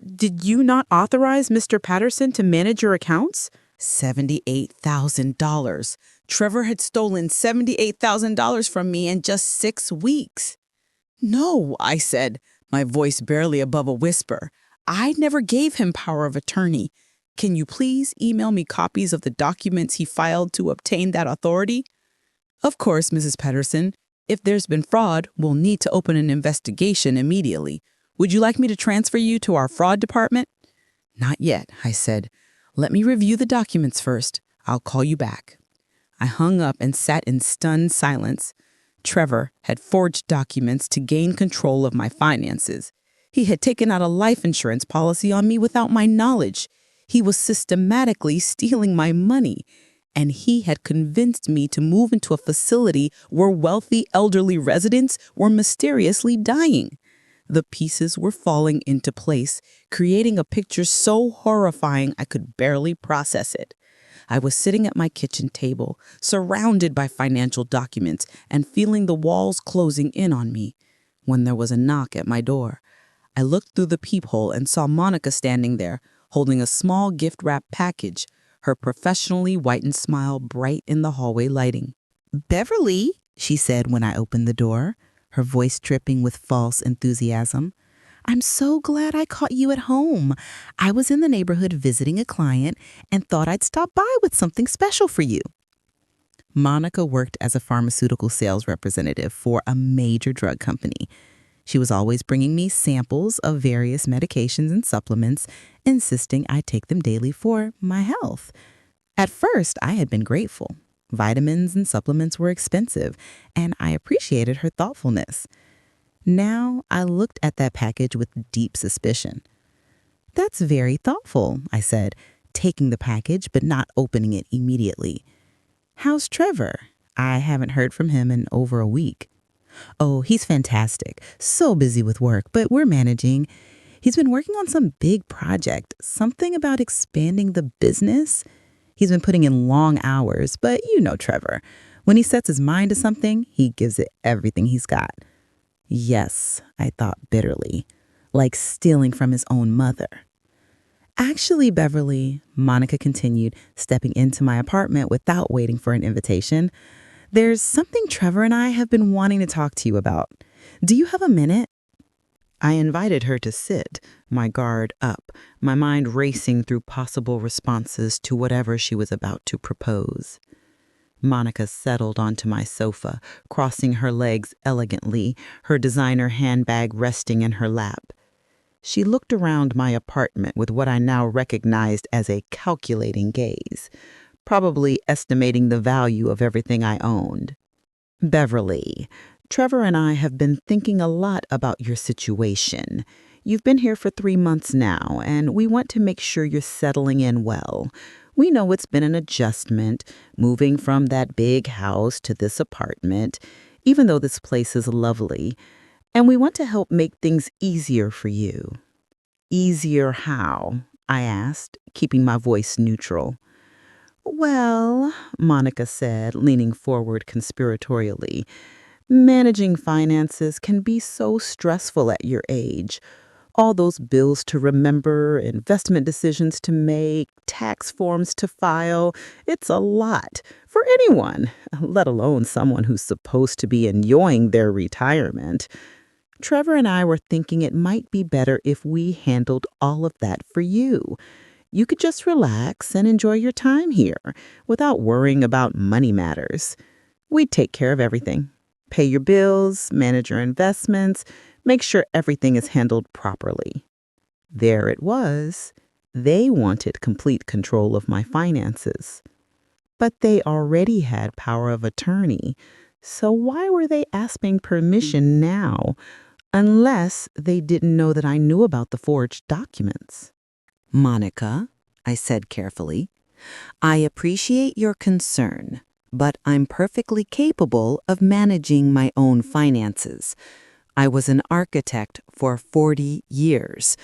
Did you not authorize Mr. Patterson to manage your accounts? $78,000. Trevor had stolen $78,000 from me in just 6 weeks. No, I said, my voice barely above a whisper. I never gave him power of attorney. Can you please email me copies of the documents he filed to obtain that authority? Of course, Mrs. Patterson. If there's been fraud, we'll need to open an investigation immediately. Would you like me to transfer you to our fraud department? Not yet, I said. Let me review the documents first. I'll call you back. I hung up and sat in stunned silence. Trevor had forged documents to gain control of my finances. He had taken out a life insurance policy on me without my knowledge. He was systematically stealing my money. And he had convinced me to move into a facility where wealthy elderly residents were mysteriously dying. The pieces were falling into place, creating a picture so horrifying I could barely process it. I was sitting at my kitchen table, surrounded by financial documents and feeling the walls closing in on me, when there was a knock at my door. I looked through the peephole and saw Monica standing there, holding a small gift-wrapped package, her professionally whitened smile bright in the hallway lighting. "Beverly," she said when I opened the door, her voice dripping with false enthusiasm. "I'm so glad I caught you at home. I was in the neighborhood visiting a client and thought I'd stop by with something special for you." Monica worked as a pharmaceutical sales representative for a major drug company. She was always bringing me samples of various medications and supplements, insisting I take them daily for my health. At first, I had been grateful. Vitamins and supplements were expensive, and I appreciated her thoughtfulness. Now, I looked at that package with deep suspicion. "That's very thoughtful," I said, taking the package but not opening it immediately. How's Trevor? I haven't heard from him in over a week. Oh, he's fantastic. So busy with work, but we're managing. He's been working on some big project, something about expanding the business. He's been putting in long hours, but you know Trevor. When he sets his mind to something, he gives it everything he's got. Yes, I thought bitterly, like stealing from his own mother. Actually, Beverly, Monica continued, stepping into my apartment without waiting for an invitation, there's something Trevor and I have been wanting to talk to you about. Do you have a minute? I invited her to sit, my guard up, my mind racing through possible responses to whatever she was about to propose. Monica settled onto my sofa, crossing her legs elegantly, her designer handbag resting in her lap. She looked around my apartment with what I now recognized as a calculating gaze, probably estimating the value of everything I owned. Beverly, Trevor and I have been thinking a lot about your situation. You've been here for 3 months now, and we want to make sure you're settling in well. We know it's been an adjustment, moving from that big house to this apartment, even though this place is lovely, and we want to help make things easier for you. Easier how? I asked, keeping my voice neutral. Well, Monica said, leaning forward conspiratorially, managing finances can be so stressful at your age. All those bills to remember, investment decisions to make, tax forms to file. It's a lot for anyone, let alone someone who's supposed to be enjoying their retirement. Trevor and I were thinking it might be better if we handled all of that for you. You could just relax and enjoy your time here without worrying about money matters. We'd take care of everything. Pay your bills, manage your investments, make sure everything is handled properly. There it was. They wanted complete control of my finances. But they already had power of attorney, so why were they asking permission now? Unless they didn't know that I knew about the forged documents. Monica, I said carefully, I appreciate your concern, but I'm perfectly capable of managing my own finances. I was an architect for 40 years.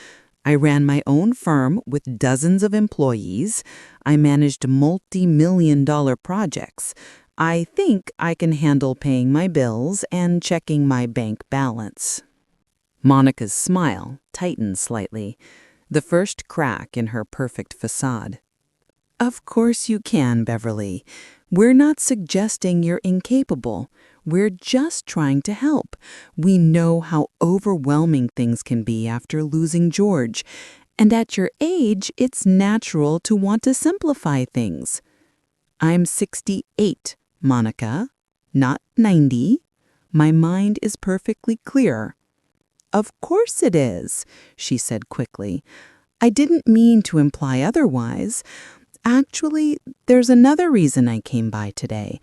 I ran my own firm with dozens of employees. I managed multi-million-dollar projects. I think I can handle paying my bills and checking my bank balance. Monica's smile tightened slightly, the first crack in her perfect facade. Of course you can, Beverly. We're not suggesting you're incapable. We're just trying to help. We know how overwhelming things can be after losing George. And at your age, it's natural to want to simplify things. I'm 68, Monica, not 90. My mind is perfectly clear. Of course it is, she said quickly. I didn't mean to imply otherwise. Actually, there's another reason I came by today.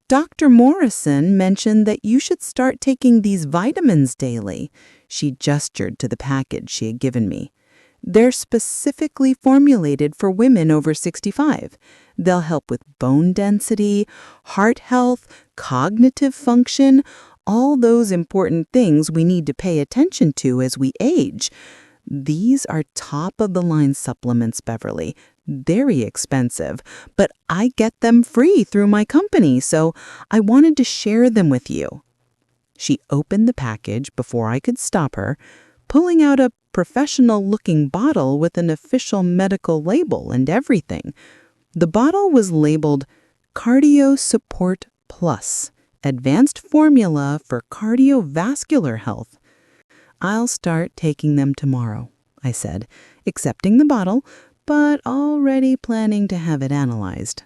Dr. Morrison mentioned that you should start taking these vitamins daily. She gestured to the package she had given me. They're specifically formulated for women over 65. They'll help with bone density, heart health, cognitive function, all those important things we need to pay attention to as we age. These are top-of-the-line supplements, Beverly. Very expensive, but I get them free through my company, so I wanted to share them with you. She opened the package before I could stop her, pulling out a professional-looking bottle with an official medical label and everything. The bottle was labeled Cardio Support Plus, Advanced Formula for Cardiovascular Health. I'll start taking them tomorrow, I said, accepting the bottle, but already planning to have it analyzed.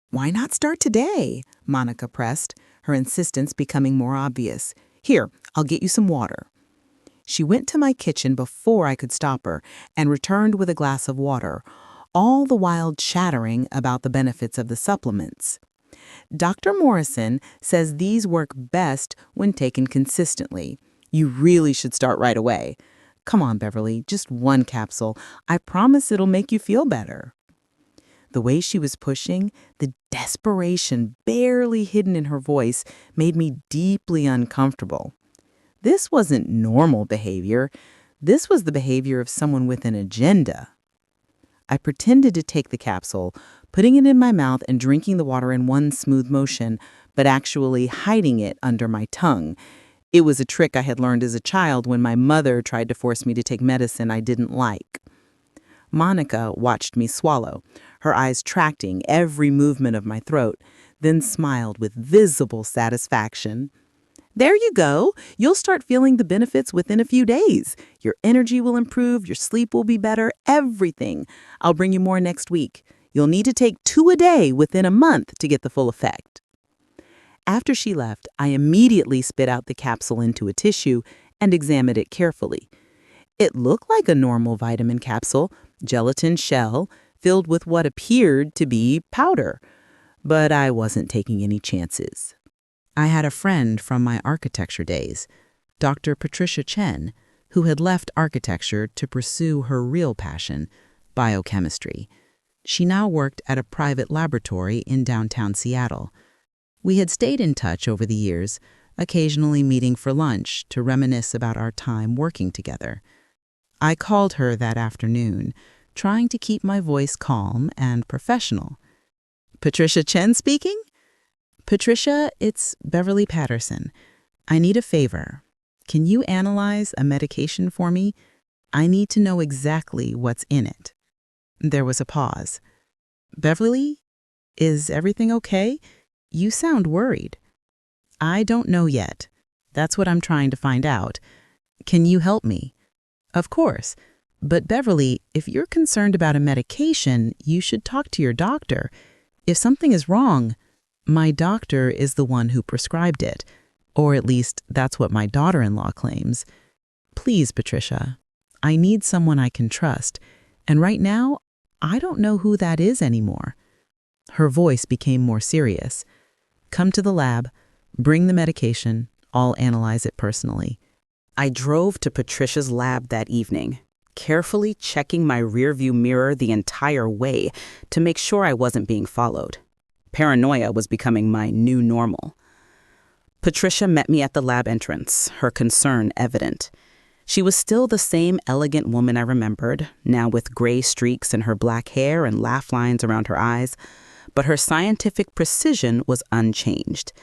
Why not start today? Monica pressed, her insistence becoming more obvious. Here, I'll get you some water. She went to my kitchen before I could stop her and returned with a glass of water, all the while chattering about the benefits of the supplements. Dr. Morrison says these work best when taken consistently. You really should start right away. Come on, Beverly, just one capsule. I promise it'll make you feel better. The way she was pushing, the desperation barely hidden in her voice, made me deeply uncomfortable. This wasn't normal behavior. This was the behavior of someone with an agenda. I pretended to take the capsule, putting it in my mouth and drinking the water in one smooth motion, but actually hiding it under my tongue. It was a trick I had learned as a child when my mother tried to force me to take medicine I didn't like. Monica watched me swallow, her eyes tracking every movement of my throat, then smiled with visible satisfaction. "There you go. You'll start feeling the benefits within a few days. Your energy will improve, your sleep will be better, everything. I'll bring you more next week. You'll need to take 2 a day within a month to get the full effect." After she left, I immediately spit out the capsule into a tissue and examined it carefully. It looked like a normal vitamin capsule, gelatin shell, filled with what appeared to be powder. But I wasn't taking any chances. I had a friend from my architecture days, Dr. Patricia Chen, who had left architecture to pursue her real passion, biochemistry. She now worked at a private laboratory in downtown Seattle. We had stayed in touch over the years, occasionally meeting for lunch to reminisce about our time working together. I called her that afternoon, trying to keep my voice calm and professional. "Patricia Chen speaking?" "Patricia, it's Beverly Patterson. I need a favor. Can you analyze a medication for me? I need to know exactly what's in it." There was a pause. "Beverly, is everything okay? You sound worried." "I don't know yet. That's what I'm trying to find out. Can you help me?" "Of course. But Beverly, if you're concerned about a medication, you should talk to your doctor. If something is wrong, my doctor is the one who prescribed it. Or at least that's what my daughter-in-law claims. Please, Patricia, I need someone I can trust. And right now, I don't know who that is anymore." Her voice became more serious. "Come to the lab, bring the medication, I'll analyze it personally." I drove to Patricia's lab that evening, carefully checking my rearview mirror the entire way to make sure I wasn't being followed. Paranoia was becoming my new normal. Patricia met me at the lab entrance, her concern evident. She was still the same elegant woman I remembered, now with gray streaks in her black hair and laugh lines around her eyes, but her scientific precision was unchanged.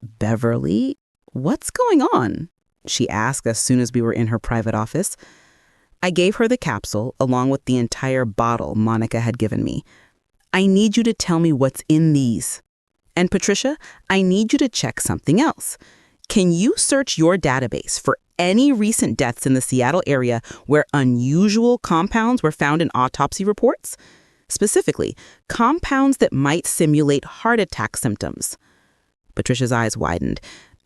"Beverly, what's going on?" she asked as soon as we were in her private office. I gave her the capsule along with the entire bottle Monica had given me. "I need you to tell me what's in these. And Patricia, I need you to check something else. Can you search your database for any recent deaths in the Seattle area where unusual compounds were found in autopsy reports? Specifically, compounds that might simulate heart attack symptoms." Patricia's eyes widened.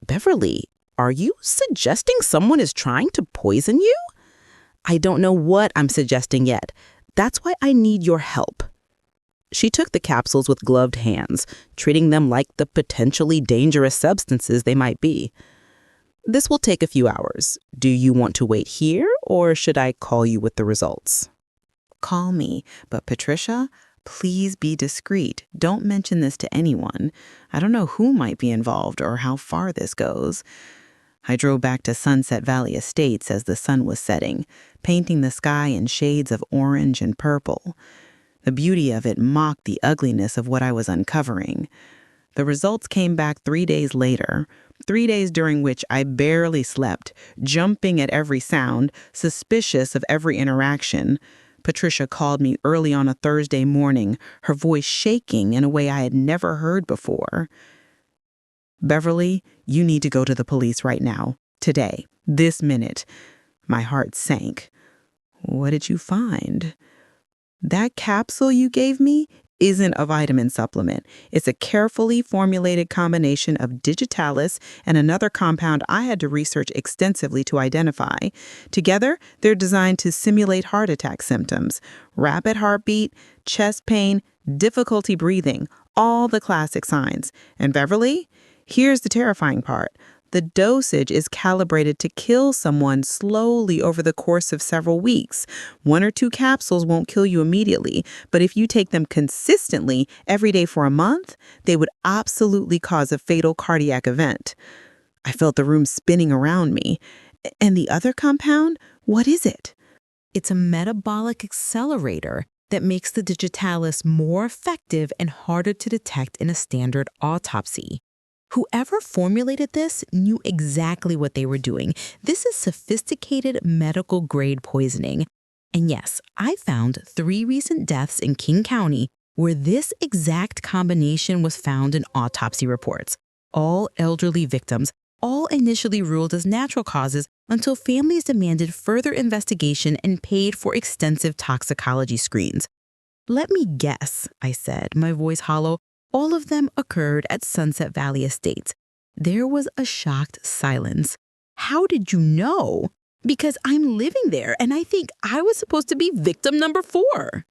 "Beverly, are you suggesting someone is trying to poison you?" "I don't know what I'm suggesting yet. That's why I need your help." She took the capsules with gloved hands, treating them like the potentially dangerous substances they might be. "This will take a few hours. Do you want to wait here, or should I call you with the results?" "Call me, but Patricia, please be discreet. Don't mention this to anyone. I don't know who might be involved or how far this goes." I drove back to Sunset Valley Estates as the sun was setting, painting the sky in shades of orange and purple. The beauty of it mocked the ugliness of what I was uncovering. The results came back 3 days later, 3 days during which I barely slept, jumping at every sound, suspicious of every interaction. Patricia called me early on a Thursday morning, her voice shaking in a way I had never heard before. "Beverly, you need to go to the police right now. Today. This minute." My heart sank. "What did you find?" "That capsule you gave me isn't a vitamin supplement. It's a carefully formulated combination of digitalis and another compound I had to research extensively to identify. Together, they're designed to simulate heart attack symptoms, rapid heartbeat, chest pain, difficulty breathing, all the classic signs. And Beverly, here's the terrifying part. The dosage is calibrated to kill someone slowly over the course of several weeks. 1 or 2 capsules won't kill you immediately, but if you take them consistently every day for a month, they would absolutely cause a fatal cardiac event. I felt the room spinning around me. And the other compound? What is it? It's a metabolic accelerator that makes the digitalis more effective and harder to detect in a standard autopsy. Whoever formulated this knew exactly what they were doing. This is sophisticated medical-grade poisoning. And yes, I found 3 recent deaths in King County where this exact combination was found in autopsy reports. All elderly victims, all initially ruled as natural causes until families demanded further investigation and paid for extensive toxicology screens. "Let me guess," I said, my voice hollow. "All of them occurred at Sunset Valley Estates." There was a shocked silence. "How did you know?" "Because I'm living there, and I think I was supposed to be victim number 4.